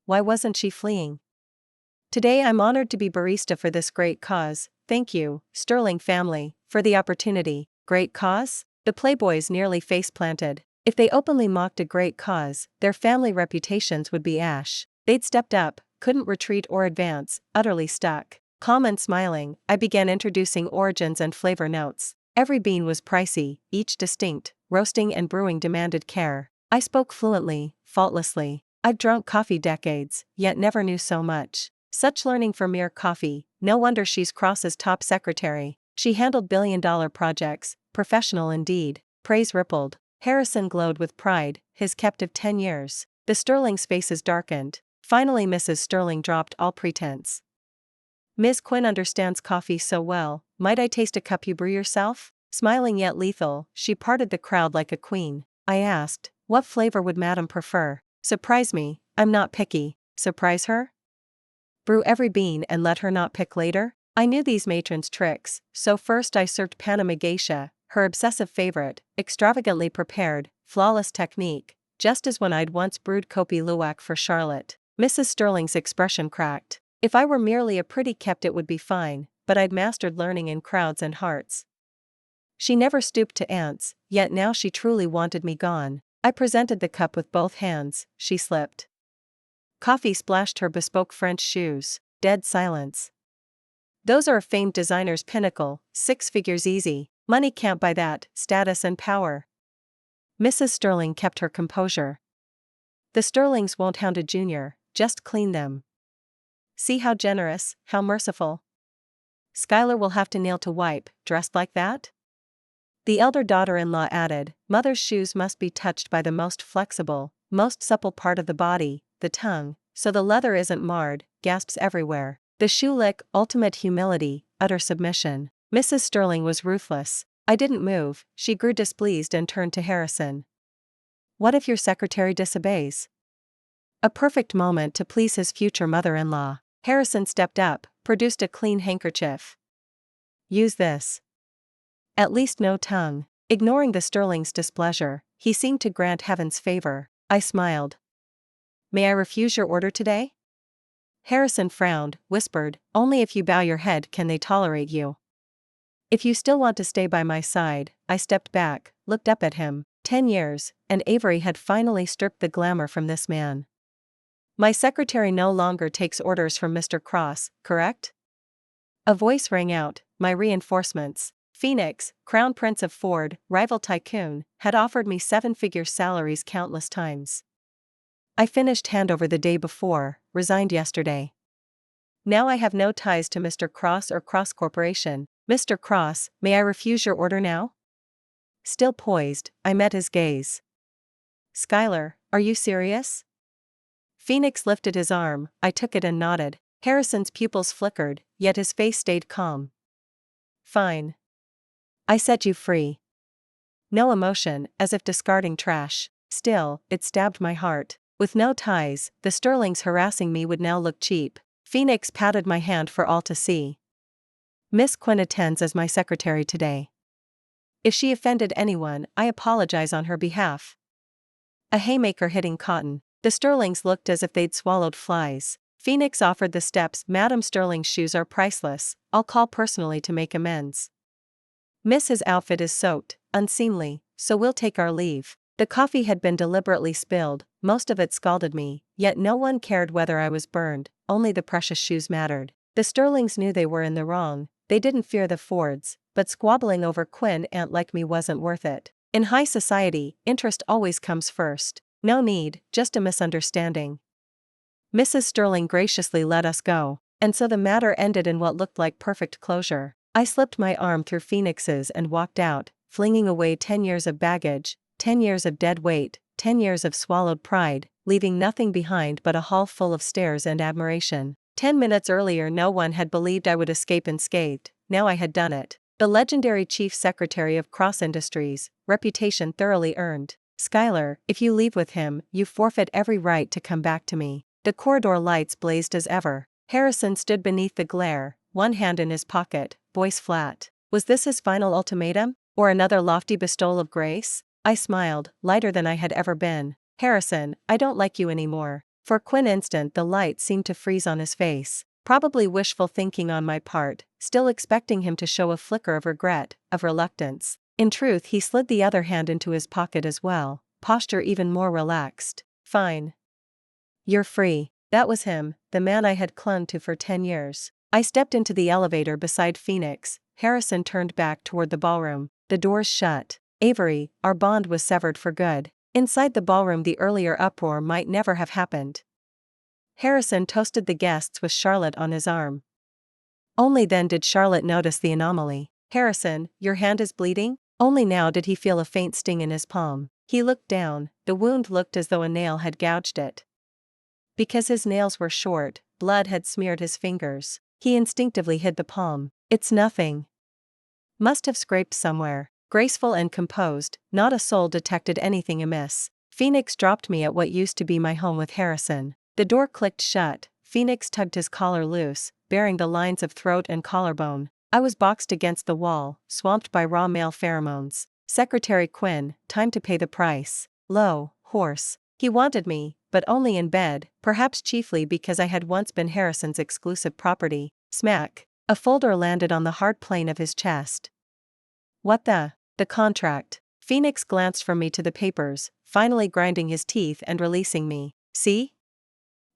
Why wasn't she fleeing? Today I'm honored to be barista for this great cause. Thank you, Sterling family, for the opportunity. Great cause? The playboys nearly face-planted. If they openly mocked a great cause, their family reputations would be ash. They'd stepped up, couldn't retreat or advance, utterly stuck. Calm and smiling, I began introducing origins and flavor notes. Every bean was pricey, each distinct. Roasting and brewing demanded care. I spoke fluently, faultlessly. I've drunk coffee decades, yet never knew so much. Such learning for mere coffee. No wonder she's Cross's top secretary. She handled billion-dollar projects, professional indeed. Praise rippled. Harrison glowed with pride, his kept of 10 years. The Sterlings' faces darkened. Finally Mrs. Sterling dropped all pretense. Ms. Quinn understands coffee so well, might I taste a cup you brew yourself? Smiling yet lethal, she parted the crowd like a queen. I asked, what flavor would madam prefer? Surprise me, I'm not picky. Surprise her? Brew every bean and let her not pick later? I knew these matrons' tricks, so first I served Panama geisha, her obsessive favorite, extravagantly prepared, flawless technique, just as when I'd once brewed Kopi Luwak for Charlotte. Mrs. Sterling's expression cracked. If I were merely a pretty kept it would be fine, but I'd mastered learning in crowds and hearts. She never stooped to ants, yet now she truly wanted me gone. I presented the cup with both hands, she slipped. Coffee splashed her bespoke French shoes. Dead silence. Those are a famed designer's pinnacle, 6 figures easy. Money can't buy that, status and power. Mrs. Sterling kept her composure. The Sterlings won't hound a junior, just clean them. See how generous, how merciful. Schuyler will have to kneel to wipe, dressed like that? The elder daughter-in-law added, Mother's shoes must be touched by the most flexible, most supple part of the body, the tongue, so the leather isn't marred. Gasps everywhere. The shoe lick, ultimate humility, utter submission. Mrs. Sterling was ruthless. I didn't move. She grew displeased and turned to Harrison. What if your secretary disobeys? A perfect moment to please his future mother-in-law. Harrison stepped up, produced a clean handkerchief. Use this. At least no tongue. Ignoring the Sterling's displeasure, he seemed to grant heaven's favor. I smiled. May I refuse your order today? Harrison frowned, whispered, only if you bow your head can they tolerate you. If you still want to stay by my side. I stepped back, looked up at him. 10 years, and Avery had finally stripped the glamour from this man. My secretary no longer takes orders from Mr. Cross, correct? A voice rang out, my reinforcements. Phoenix, Crown Prince of Ford, rival tycoon, had offered me 7-figure salaries countless times. I finished handover the day before, resigned yesterday. Now I have no ties to Mr. Cross or Cross Corporation. Mr. Cross, may I refuse your order now? Still poised, I met his gaze. Schuyler, are you serious? Phoenix lifted his arm, I took it and nodded. Harrison's pupils flickered, yet his face stayed calm. Fine. I set you free. No emotion, as if discarding trash. Still, it stabbed my heart. With no ties, the Sterlings harassing me would now look cheap. Phoenix patted my hand for all to see. Miss Quinn attends as my secretary today. If she offended anyone, I apologize on her behalf. A haymaker hitting cotton. The Sterlings looked as if they'd swallowed flies. Phoenix offered the steps. Madam Sterling's shoes are priceless. I'll call personally to make amends. Mrs. outfit is soaked, unseemly, so we'll take our leave. The coffee had been deliberately spilled, most of it scalded me, yet no one cared whether I was burned, only the precious shoes mattered. The Sterlings knew they were in the wrong, they didn't fear the Fords, but squabbling over Quinn aunt like me wasn't worth it. In high society, interest always comes first. No need, just a misunderstanding. Mrs. Sterling graciously let us go, and so the matter ended in what looked like perfect closure. I slipped my arm through Phoenix's and walked out, flinging away 10 years of baggage, 10 years of dead weight, 10 years of swallowed pride, leaving nothing behind but a hall full of stares and admiration. 10 minutes earlier no one had believed I would escape unscathed, now I had done it. The legendary chief secretary of Cross Industries, reputation thoroughly earned. Schuyler, if you leave with him, you forfeit every right to come back to me. The corridor lights blazed as ever. Harrison stood beneath the glare, one hand in his pocket, voice flat. Was this his final ultimatum, or another lofty bestowal of grace? I smiled, lighter than I had ever been. Harrison, I don't like you anymore. For a quick instant the light seemed to freeze on his face. Probably wishful thinking on my part, still expecting him to show a flicker of regret, of reluctance. In truth he slid the other hand into his pocket as well, posture even more relaxed. Fine. You're free. That was him, the man I had clung to for 10 years. I stepped into the elevator beside Phoenix. Harrison turned back toward the ballroom. The doors shut. Avery, our bond was severed for good. Inside the ballroom the earlier uproar might never have happened. Harrison toasted the guests with Charlotte on his arm. Only then did Charlotte notice the anomaly. Harrison, your hand is bleeding? Only now did he feel a faint sting in his palm. He looked down, the wound looked as though a nail had gouged it. Because his nails were short, blood had smeared his fingers. He instinctively hid the palm. It's nothing. Must have scraped somewhere. Graceful and composed, not a soul detected anything amiss. Phoenix dropped me at what used to be my home with Harrison. The door clicked shut. Phoenix tugged his collar loose, baring the lines of throat and collarbone. I was boxed against the wall, swamped by raw male pheromones. Secretary Quinn, time to pay the price. Low, hoarse. He wanted me, but only in bed, perhaps chiefly because I had once been Harrison's exclusive property. Smack. A folder landed on the hard plane of his chest. What the? The contract. Phoenix glanced from me to the papers, finally grinding his teeth and releasing me. See?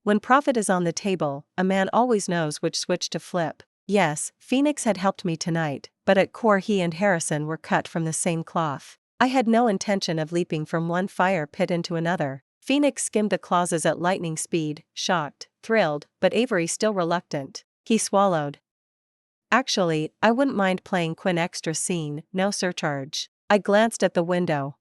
When profit is on the table, a man always knows which switch to flip. Yes, Phoenix had helped me tonight, but at core he and Harrison were cut from the same cloth. I had no intention of leaping from one fire pit into another. Phoenix skimmed the clauses at lightning speed, shocked, thrilled, but Avery still reluctant. He swallowed. Actually, I wouldn't mind playing Quinn extra scene, no surcharge. I glanced at the window.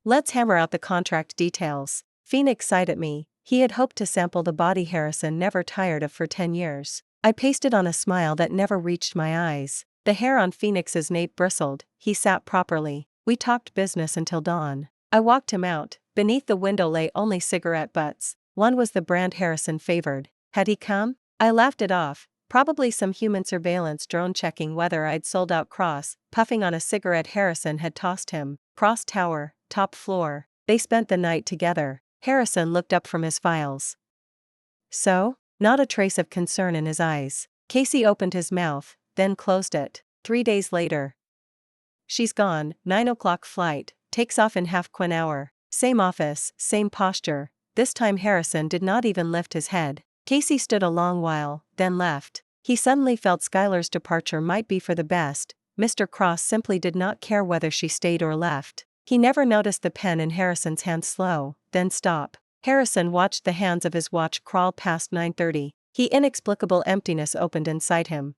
Let's hammer out the contract details. Phoenix sighed at me. He had hoped to sample the body Harrison never tired of for 10 years. I pasted on a smile that never reached my eyes. The hair on Phoenix's nape bristled. He sat properly. We talked business until dawn. I walked him out. Beneath the window lay only cigarette butts. One was the brand Harrison favored. Had he come? I laughed it off. Probably some human surveillance drone checking whether I'd sold out Cross, puffing on a cigarette Harrison had tossed him. Cross Tower, top floor. They spent the night together. Harrison looked up from his files. So? Not a trace of concern in his eyes. Casey opened his mouth, then closed it. 3 days later. She's gone, 9 o'clock flight, takes off in half Quinn hour. Same office, same posture. This time Harrison did not even lift his head. Casey stood a long while, then left. He suddenly felt Schuyler's departure might be for the best. Mr. Cross simply did not care whether she stayed or left. He never noticed the pen in Harrison's hand slow, then stop. Harrison watched the hands of his watch crawl past 9:30. Inexplicable emptiness opened inside him.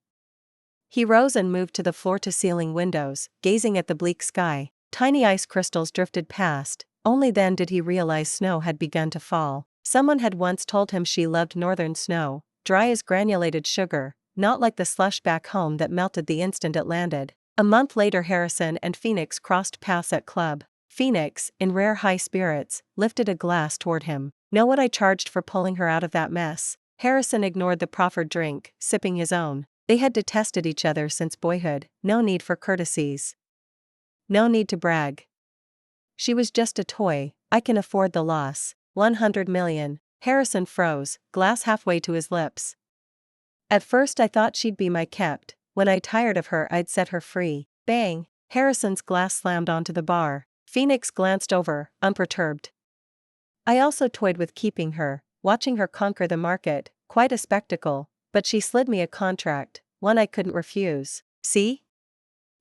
He rose and moved to the floor-to-ceiling windows, gazing at the bleak sky. Tiny ice crystals drifted past. Only then did he realize snow had begun to fall. Someone had once told him she loved northern snow, dry as granulated sugar, not like the slush back home that melted the instant it landed. A month later Harrison and Phoenix crossed paths at club. Phoenix, in rare high spirits, lifted a glass toward him. Know what I charged for pulling her out of that mess? Harrison ignored the proffered drink, sipping his own. They had detested each other since boyhood. No need for courtesies. No need to brag. She was just a toy. I can afford the loss. 100 million. Harrison froze, glass halfway to his lips. At first I thought she'd be my kept, when I tired of her I'd set her free. Bang! Harrison's glass slammed onto the bar. Phoenix glanced over, unperturbed. I also toyed with keeping her, watching her conquer the market, quite a spectacle, but she slid me a contract, one I couldn't refuse. See?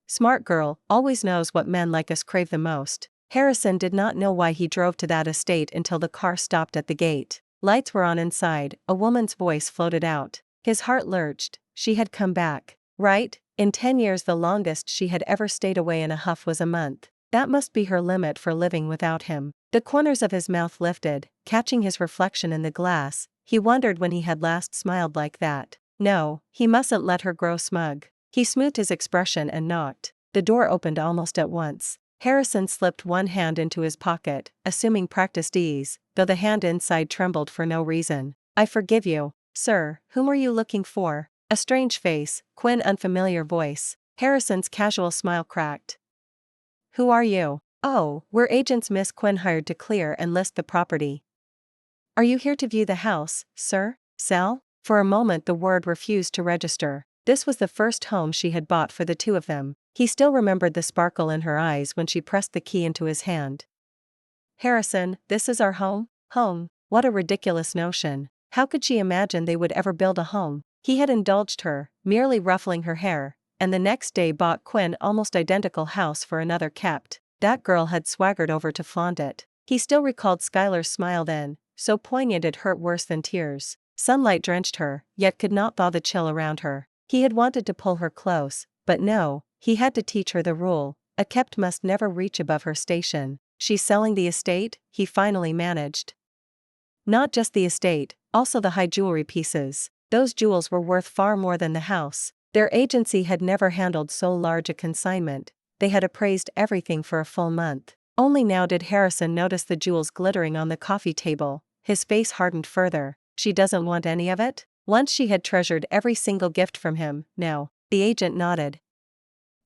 Smart girl, always knows what men like us crave the most. Harrison did not know why he drove to that estate until the car stopped at the gate. Lights were on inside, a woman's voice floated out. His heart lurched, she had come back. Right? In 10 years the longest she had ever stayed away in a huff was a month. That must be her limit for living without him. The corners of his mouth lifted, catching his reflection in the glass. He wondered when he had last smiled like that. No, he mustn't let her grow smug. He smoothed his expression and knocked. The door opened almost at once. Harrison slipped one hand into his pocket, assuming practiced ease, though the hand inside trembled for no reason. I forgive you, sir. Whom were you looking for? A strange face, Quinn unfamiliar voice. Harrison's casual smile cracked. Who are you? Oh, we're agents Miss Quinn hired to clear and list the property. Are you here to view the house, sir? Sell? For a moment the word refused to register. This was the first home she had bought for the two of them. He still remembered the sparkle in her eyes when she pressed the key into his hand. Harrison, this is our home? Home? What a ridiculous notion. How could she imagine they would ever build a home? He had indulged her, merely ruffling her hair, and the next day bought Quinn almost identical house for another kept. That girl had swaggered over to flaunt it. He still recalled Skylar's smile then, so poignant it hurt worse than tears. Sunlight drenched her, yet could not thaw the chill around her. He had wanted to pull her close, but no, he had to teach her the rule. A kept must never reach above her station. She's selling the estate, he finally managed. Not just the estate, also the high jewelry pieces. Those jewels were worth far more than the house. Their agency had never handled so large a consignment. They had appraised everything for a full month. Only now did Harrison notice the jewels glittering on the coffee table. His face hardened further. She doesn't want any of it? Once she had treasured every single gift from him, now. The agent nodded.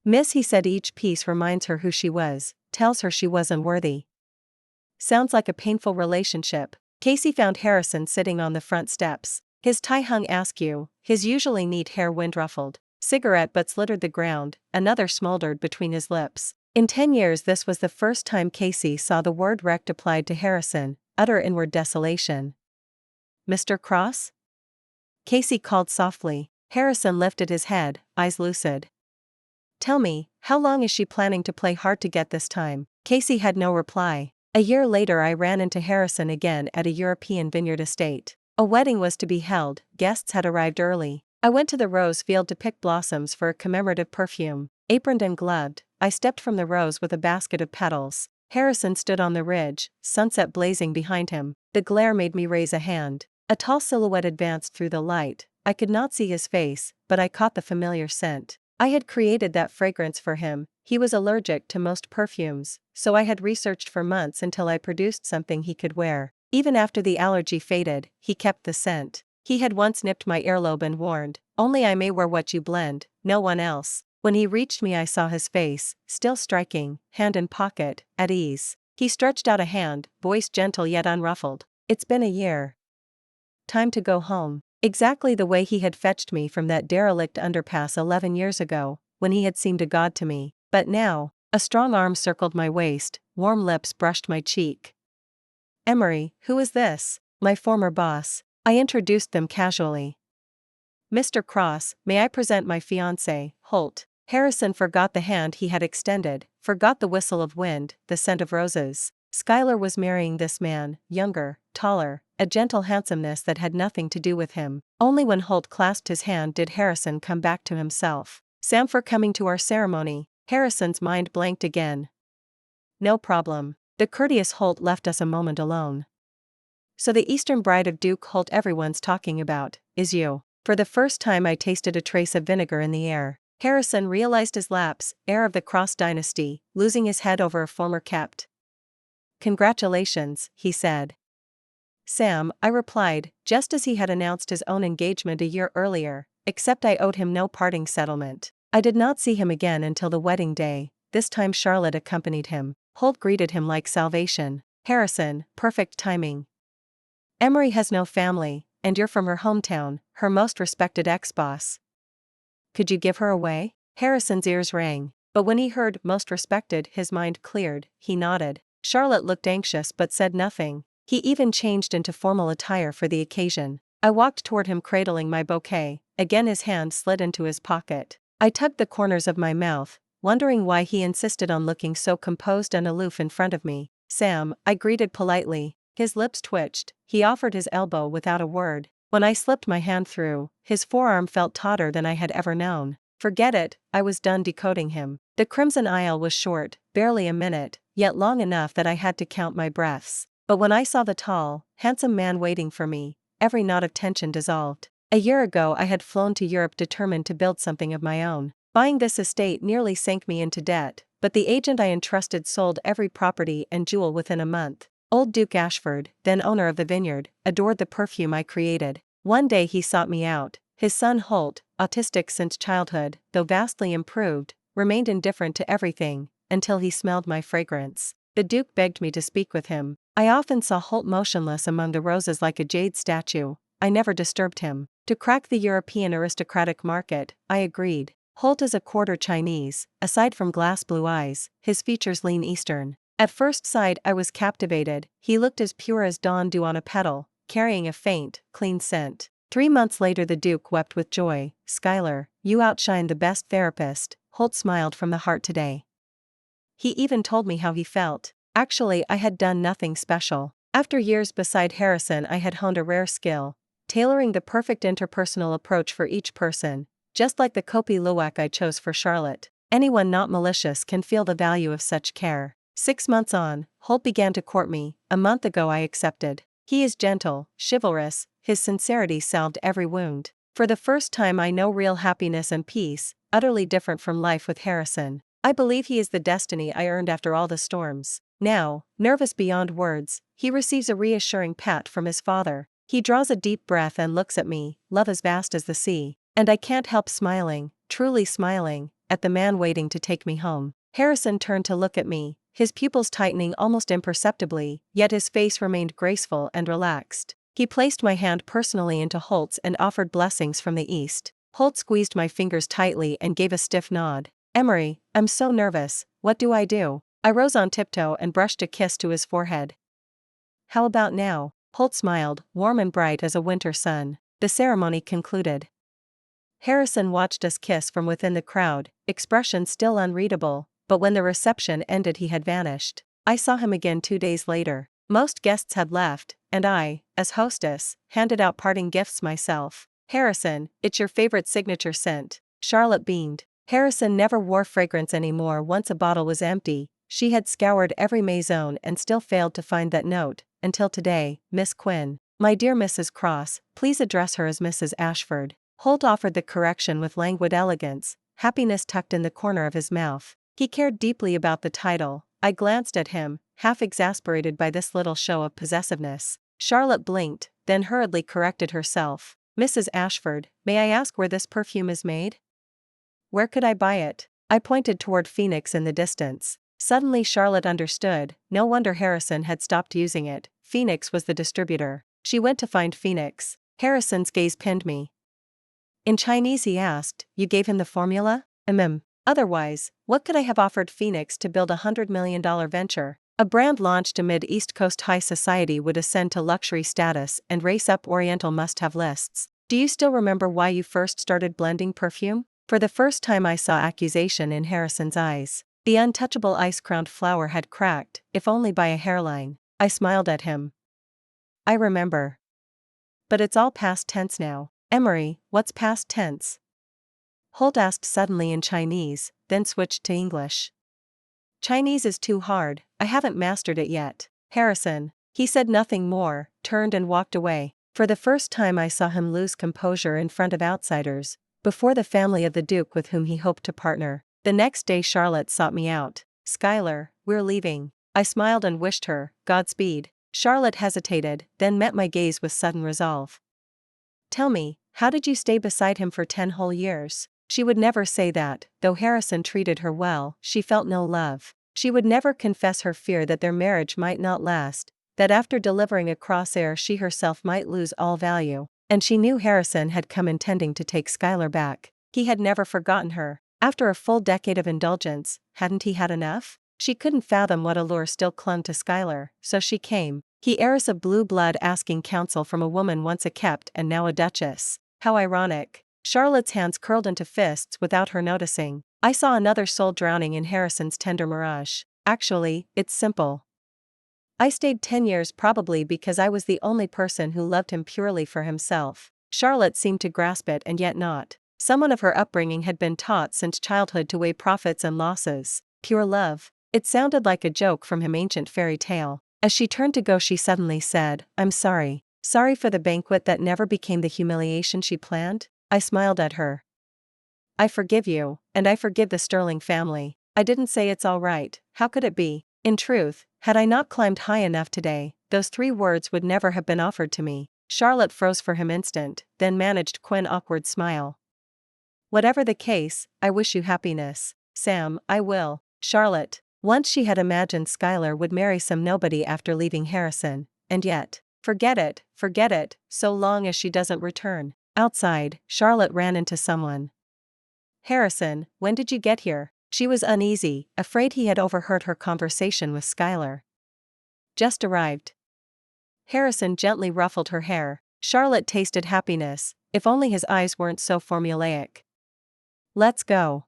Miss, he said, each piece reminds her who she was, tells her she was unworthy. Sounds like a painful relationship. Casey found Harrison sitting on the front steps. His tie hung askew, his usually neat hair wind-ruffled. Cigarette butts littered the ground, another smoldered between his lips. In 10 years this was the first time Casey saw the word wrecked applied to Harrison, utter inward desolation. Mr. Cross? Casey called softly. Harrison lifted his head, eyes lucid. Tell me, how long is she planning to play hard to get this time? Casey had no reply. A year later I ran into Harrison again at a European vineyard estate. A wedding was to be held, guests had arrived early. I went to the rose field to pick blossoms for a commemorative perfume. Aproned and gloved, I stepped from the rose with a basket of petals. Harrison stood on the ridge, sunset blazing behind him. The glare made me raise a hand. A tall silhouette advanced through the light. I could not see his face, but I caught the familiar scent. I had created that fragrance for him. He was allergic to most perfumes, so I had researched for months until I produced something he could wear. Even after the allergy faded, he kept the scent. He had once nipped my earlobe and warned, "Only I may wear what you blend, no one else." When he reached me I saw his face, still striking, hand in pocket, at ease. He stretched out a hand, voice gentle yet unruffled. It's been a year. Time to go home. Exactly the way he had fetched me from that derelict underpass 11 years ago, when he had seemed a god to me. But now, a strong arm circled my waist, warm lips brushed my cheek. Emery, who is this? My former boss. I introduced them casually. Mr. Cross, may I present my fiancé, Holt. Harrison forgot the hand he had extended, forgot the whistle of wind, the scent of roses. Skylar was marrying this man, younger, taller, a gentle handsomeness that had nothing to do with him. Only when Holt clasped his hand did Harrison come back to himself. Sam for coming to our ceremony. Harrison's mind blanked again. No problem. The courteous Holt left us a moment alone. So the Eastern bride of Duke Holt everyone's talking about, is you. For the first time I tasted a trace of vinegar in the air. Harrison realized his lapse, heir of the Cross dynasty, losing his head over a former kept. Congratulations, he said. Sam, I replied, just as he had announced his own engagement a year earlier, except I owed him no parting settlement. I did not see him again until the wedding day. This time Charlotte accompanied him. Holt greeted him like salvation. Harrison, perfect timing. Emery has no family, and you're from her hometown, her most respected ex-boss. Could you give her away? Harrison's ears rang, but when he heard most respected, his mind cleared. He nodded. Charlotte looked anxious but said nothing. He even changed into formal attire for the occasion. I walked toward him cradling my bouquet. Again his hand slid into his pocket. I tugged the corners of my mouth, wondering why he insisted on looking so composed and aloof in front of me. Sam, I greeted politely. His lips twitched. He offered his elbow without a word. When I slipped my hand through, his forearm felt tauter than I had ever known. Forget it, I was done decoding him. The crimson aisle was short, barely a minute, yet long enough that I had to count my breaths. But when I saw the tall, handsome man waiting for me, every knot of tension dissolved. A year ago I had flown to Europe determined to build something of my own. Buying this estate nearly sank me into debt, but the agent I entrusted sold every property and jewel within a month. Old Duke Ashford, then owner of the vineyard, adored the perfume I created. One day he sought me out. His son Holt, autistic since childhood, though vastly improved, remained indifferent to everything, until he smelled my fragrance. The Duke begged me to speak with him. I often saw Holt motionless among the roses like a jade statue. I never disturbed him. To crack the European aristocratic market, I agreed. Holt is a quarter Chinese, aside from glass blue eyes, his features lean Eastern. At first sight I was captivated. He looked as pure as dawn dew on a petal, carrying a faint, clean scent. 3 months later the Duke wept with joy. Schuyler, you outshine the best therapist. Holt smiled from the heart today. He even told me how he felt. Actually I had done nothing special. After years beside Harrison I had honed a rare skill, tailoring the perfect interpersonal approach for each person, just like the Kopi Luwak I chose for Charlotte. Anyone not malicious can feel the value of such care. 6 months on, Holt began to court me. A month ago I accepted. He is gentle, chivalrous, his sincerity salved every wound. For the first time I know real happiness and peace, utterly different from life with Harrison. I believe he is the destiny I earned after all the storms. Now, nervous beyond words, he receives a reassuring pat from his father. He draws a deep breath and looks at me, love as vast as the sea. And I can't help smiling, truly smiling, at the man waiting to take me home. Harrison turned to look at me, his pupils tightening almost imperceptibly, yet his face remained graceful and relaxed. He placed my hand personally into Holt's and offered blessings from the east. Holt squeezed my fingers tightly and gave a stiff nod. Emery, I'm so nervous, what do I do? I rose on tiptoe and brushed a kiss to his forehead. How about now? Holt smiled, warm and bright as a winter sun. The ceremony concluded. Harrison watched us kiss from within the crowd, expression still unreadable, but when the reception ended he had vanished. I saw him again 2 days later. Most guests had left, and I, as hostess, handed out parting gifts myself. Harrison, it's your favorite signature scent. Charlotte beamed. Harrison never wore fragrance anymore. Once a bottle was empty, she had scoured every maison and still failed to find that note, until today. Miss Quinn. My dear Mrs. Cross, please address her as Mrs. Ashford. Holt offered the correction with languid elegance, happiness tucked in the corner of his mouth. He cared deeply about the title. I glanced at him, half exasperated by this little show of possessiveness. Charlotte blinked, then hurriedly corrected herself. Mrs. Ashford, may I ask where this perfume is made? Where could I buy it? I pointed toward Phoenix in the distance. Suddenly Charlotte understood. No wonder Harrison had stopped using it. Phoenix was the distributor. She went to find Phoenix. Harrison's gaze pinned me. In Chinese he asked, you gave him the formula? Otherwise, what could I have offered Phoenix to build $100 million venture? A brand launched amid East Coast high society would ascend to luxury status and race up Oriental must-have lists. Do you still remember why you first started blending perfume? For the first time I saw accusation in Harrison's eyes. The untouchable ice-crowned flower had cracked, if only by a hairline. I smiled at him. I remember. But it's all past tense now. Emery, what's past tense? Holt asked suddenly in Chinese, then switched to English. Chinese is too hard, I haven't mastered it yet. Harrison. He said nothing more, turned and walked away. For the first time I saw him lose composure in front of outsiders, before the family of the Duke with whom he hoped to partner. The next day Charlotte sought me out. Schuyler, we're leaving. I smiled and wished her Godspeed. Charlotte hesitated, then met my gaze with sudden resolve. Tell me, how did you stay beside him for 10 whole years? She would never say that. Though Harrison treated her well, she felt no love. She would never confess her fear that their marriage might not last, that after delivering a crosshair she herself might lose all value, and she knew Harrison had come intending to take Skylar back. He had never forgotten her. After a full decade of indulgence, hadn't he had enough? She couldn't fathom what allure still clung to Skylar, so she came. He, heiress of blue blood, asking counsel from a woman once a kept and now a duchess. How ironic. Charlotte's hands curled into fists without her noticing. I saw another soul drowning in Harrison's tender mirage. Actually, it's simple. I stayed 10 years probably because I was the only person who loved him purely for himself. Charlotte seemed to grasp it and yet not. Someone of her upbringing had been taught since childhood to weigh profits and losses. Pure love. It sounded like a joke from an ancient fairy tale. As she turned to go she suddenly said, I'm sorry. Sorry for the banquet that never became the humiliation she planned? I smiled at her. I forgive you, and I forgive the Sterling family. I didn't say it's all right. How could it be? In truth, had I not climbed high enough today, those 3 words would never have been offered to me. Charlotte froze for an instant, then managed an awkward smile. Whatever the case, I wish you happiness. Sam, I will. Charlotte. Once she had imagined Skylar would marry some nobody after leaving Harrison, and yet, forget it, so long as she doesn't return. Outside, Charlotte ran into someone. Harrison, when did you get here? She was uneasy, afraid he had overheard her conversation with Skylar. Just arrived. Harrison gently ruffled her hair. Charlotte tasted happiness, if only his eyes weren't so formulaic. Let's go.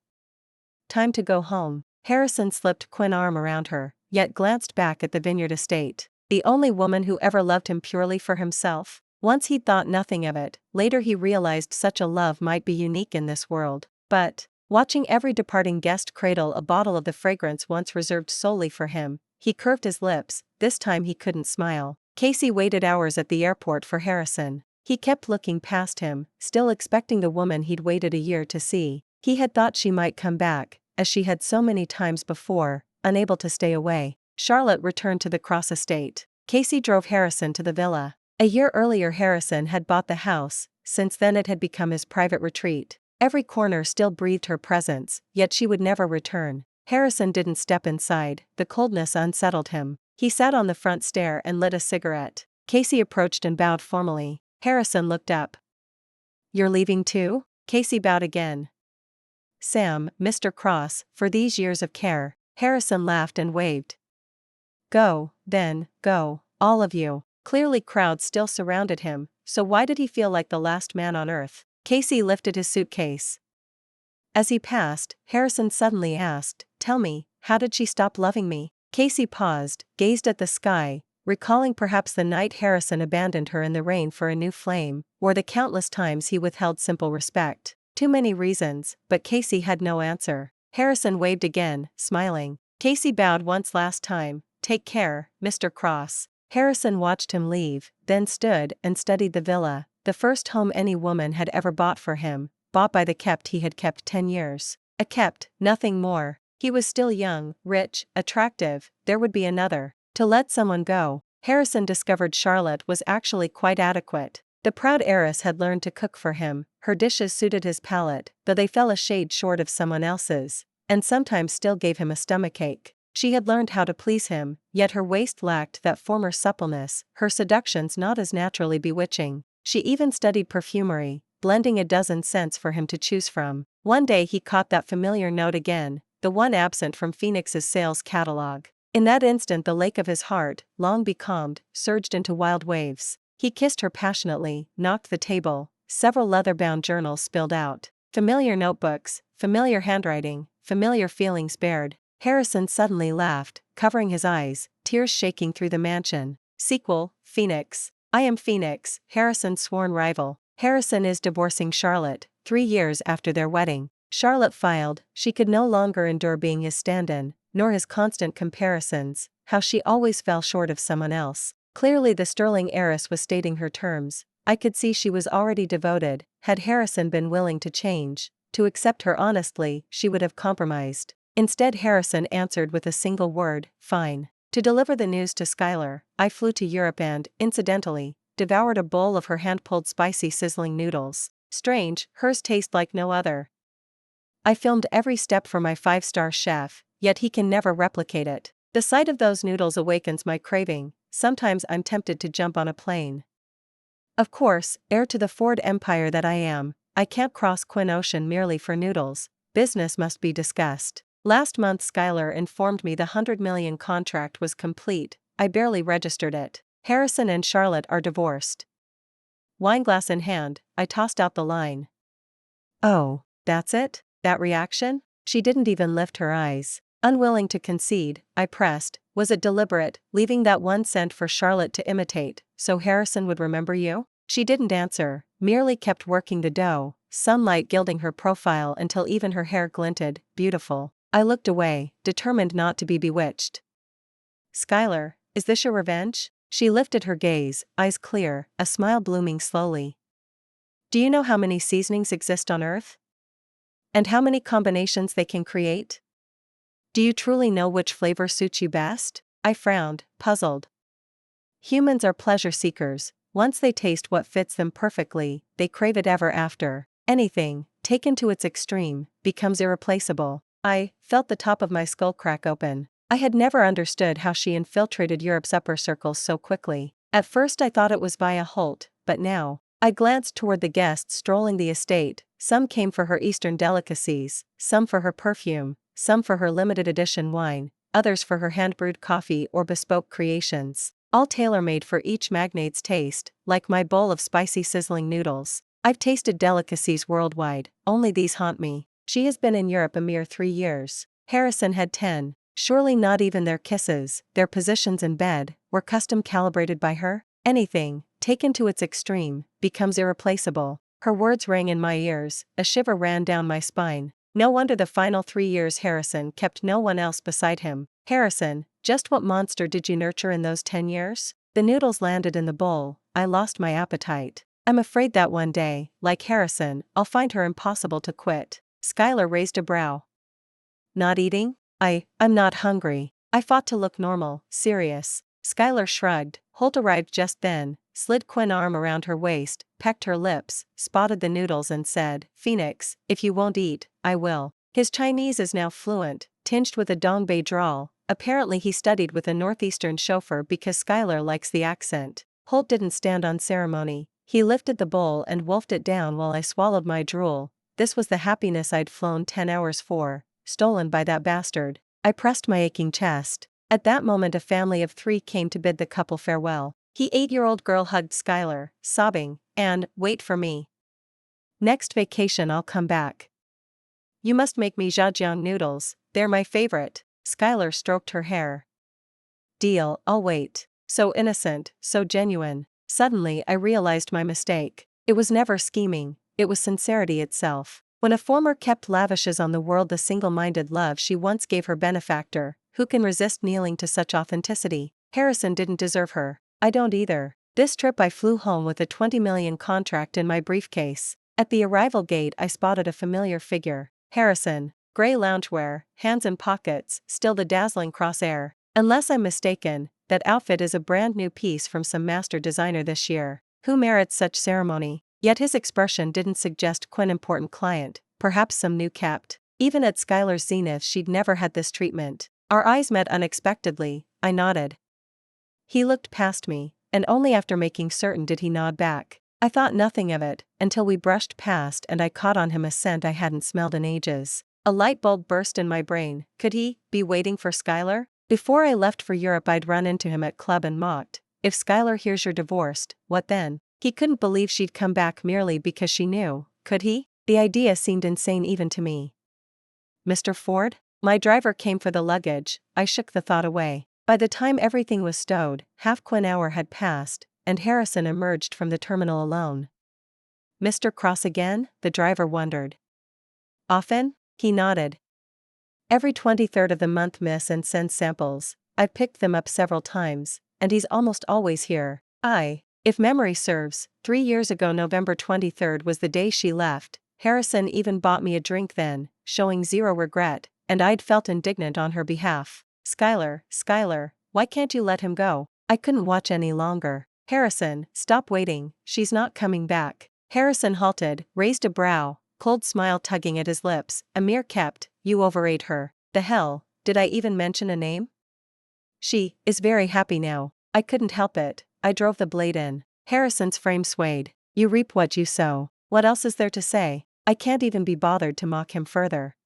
Time to go home. Harrison slipped an arm around her, yet glanced back at the vineyard estate. The only woman who ever loved him purely for himself? Once he'd thought nothing of it, later he realized such a love might be unique in this world. But, watching every departing guest cradle a bottle of the fragrance once reserved solely for him, he curved his lips. This time he couldn't smile. Casey waited hours at the airport for Harrison. He kept looking past him, still expecting the woman he'd waited a year to see. He had thought she might come back, as she had so many times before, unable to stay away. Charlotte returned to the Cross estate. Casey drove Harrison to the villa. A year earlier Harrison had bought the house, since then it had become his private retreat. Every corner still breathed her presence, yet she would never return. Harrison didn't step inside, the coldness unsettled him. He sat on the front stair and lit a cigarette. Casey approached and bowed formally. Harrison looked up. You're leaving too? Casey bowed again. Sam, Mr. Cross, for these years of care. Harrison laughed and waved. Go, then, go, all of you. Clearly crowds still surrounded him, so why did he feel like the last man on earth? Casey lifted his suitcase. As he passed, Harrison suddenly asked, Tell me, how did she stop loving me? Casey paused, gazed at the sky, recalling perhaps the night Harrison abandoned her in the rain for a new flame, or the countless times he withheld simple respect. Too many reasons, but Casey had no answer. Harrison waved again, smiling. Casey bowed once last time. Take care, Mr. Cross. Harrison watched him leave, then stood and studied the villa, the first home any woman had ever bought for him, bought by the kept he had kept 10 years. A kept, nothing more. He was still young, rich, attractive, there would be another. To let someone go, Harrison discovered Charlotte was actually quite adequate. The proud heiress had learned to cook for him, her dishes suited his palate, though they fell a shade short of someone else's, and sometimes still gave him a stomachache. She had learned how to please him, yet her waist lacked that former suppleness, her seductions not as naturally bewitching. She even studied perfumery, blending a dozen scents for him to choose from. One day he caught that familiar note again, the one absent from Phoenix's sales catalog. In that instant the lake of his heart, long becalmed, surged into wild waves. He kissed her passionately, knocked the table, several leather-bound journals spilled out. Familiar notebooks, familiar handwriting, familiar feelings bared. Harrison suddenly laughed, covering his eyes, tears shaking through the mansion. Sequel, Phoenix. I am Phoenix, Harrison's sworn rival. Harrison is divorcing Charlotte, 3 years after their wedding. Charlotte filed, she could no longer endure being his stand-in, nor his constant comparisons, how she always fell short of someone else. Clearly the Sterling heiress was stating her terms. I could see she was already devoted. Had Harrison been willing to change, to accept her honestly, she would have compromised. Instead Harrison answered with a single word, fine. To deliver the news to Skylar, I flew to Europe and, incidentally, devoured a bowl of her hand-pulled spicy sizzling noodles. Strange, hers taste like no other. I filmed every step for my 5-star chef, yet he can never replicate it. The sight of those noodles awakens my craving, sometimes I'm tempted to jump on a plane. Of course, heir to the Ford empire that I am, I can't cross Quinn Ocean merely for noodles. Business must be discussed. Last month Skylar informed me the 100 million contract was complete. I barely registered it. Harrison and Charlotte are divorced. Wineglass in hand, I tossed out the line. Oh, that's it? That reaction? She didn't even lift her eyes. Unwilling to concede, I pressed, was it deliberate, leaving that 1 cent for Charlotte to imitate, so Harrison would remember you? She didn't answer, merely kept working the dough, sunlight gilding her profile until even her hair glinted. Beautiful. I looked away, determined not to be bewitched. Skylar, is this your revenge? She lifted her gaze, eyes clear, a smile blooming slowly. Do you know how many seasonings exist on Earth? And how many combinations they can create? Do you truly know which flavor suits you best? I frowned, puzzled. Humans are pleasure seekers. Once they taste what fits them perfectly, they crave it ever after. Anything, taken to its extreme, becomes irreplaceable. I felt the top of my skull crack open. I had never understood how she infiltrated Europe's upper circles so quickly. At first I thought it was via Holt, but now, I glanced toward the guests strolling the estate. Some came for her Eastern delicacies, some for her perfume, some for her limited edition wine, others for her hand-brewed coffee or bespoke creations, all tailor-made for each magnate's taste, like my bowl of spicy sizzling noodles. I've tasted delicacies worldwide, only these haunt me. She has been in Europe a mere 3 years. Harrison had 10. Surely not even their kisses, their positions in bed, were custom calibrated by her? Anything, taken to its extreme, becomes irreplaceable. Her words rang in my ears, a shiver ran down my spine. No wonder the final 3 years Harrison kept no one else beside him. Harrison, just what monster did you nurture in those 10 years? The noodles landed in the bowl, I lost my appetite. I'm afraid that one day, like Harrison, I'll find her impossible to quit. Skylar raised a brow. Not eating? I'm not hungry. I fought to look normal, serious. Skylar shrugged. Holt arrived just then, slid Quinn's arm around her waist, pecked her lips, spotted the noodles and said, Phoenix, if you won't eat, I will. His Chinese is now fluent, tinged with a Dongbei drawl. Apparently he studied with a northeastern chauffeur because Skylar likes the accent. Holt didn't stand on ceremony. He lifted the bowl and wolfed it down while I swallowed my drool. This was the happiness I'd flown 10 hours for, stolen by that bastard. I pressed my aching chest. At that moment a family of 3 came to bid the couple farewell. The 8-year-old girl hugged Skylar, sobbing, and, wait for me. Next vacation I'll come back. You must make me jjajang noodles, they're my favorite. Skylar stroked her hair. Deal, I'll wait. So innocent, so genuine. Suddenly I realized my mistake. It was never scheming, it was sincerity itself. When a former kept lavishes on the world the single-minded love she once gave her benefactor, who can resist kneeling to such authenticity? Harrison didn't deserve her. I don't either. This trip I flew home with a 20 million contract in my briefcase. At the arrival gate I spotted a familiar figure. Harrison. Gray loungewear, hands in pockets, still the dazzling crosshair. Unless I'm mistaken, that outfit is a brand new piece from some master designer this year. Who merits such ceremony? Yet his expression didn't suggest Quinn important client, perhaps some new kept. Even at Skylar's zenith she'd never had this treatment. Our eyes met unexpectedly. I nodded. He looked past me, and only after making certain did he nod back. I thought nothing of it, until we brushed past and I caught on him a scent I hadn't smelled in ages. A light bulb burst in my brain. Could he be waiting for Skylar? Before I left for Europe I'd run into him at club and mocked, if Skylar hears you're divorced, what then? He couldn't believe she'd come back merely because she knew, could he? The idea seemed insane even to me. Mr. Ford? My driver came for the luggage. I shook the thought away. By the time everything was stowed, half Quinn hour had passed, and Harrison emerged from the terminal alone. Mr. Cross again? The driver wondered. Often? He nodded. Every 23rd of the month miss and send samples. I've picked them up several times, and he's almost always here. If memory serves, 3 years ago November 23rd was the day she left. Harrison even bought me a drink then, showing zero regret, and I'd felt indignant on her behalf. Skylar, why can't you let him go? I couldn't watch any longer. Harrison, stop waiting, she's not coming back. Harrison halted, raised a brow, cold smile tugging at his lips. Amir kept, you overrate her. The hell, did I even mention a name? She is very happy now. I couldn't help it, I drove the blade in. Harrison's frame swayed. You reap what you sow. What else is there to say? I can't even be bothered to mock him further.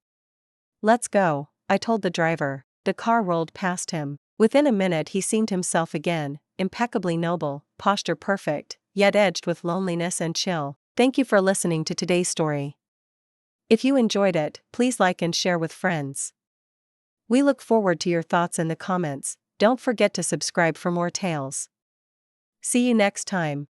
Let's go, I told the driver. The car rolled past him. Within a minute he seemed himself again, impeccably noble, posture perfect, yet edged with loneliness and chill. Thank you for listening to today's story. If you enjoyed it, please like and share with friends. We look forward to your thoughts in the comments. Don't forget to subscribe for more tales. See you next time.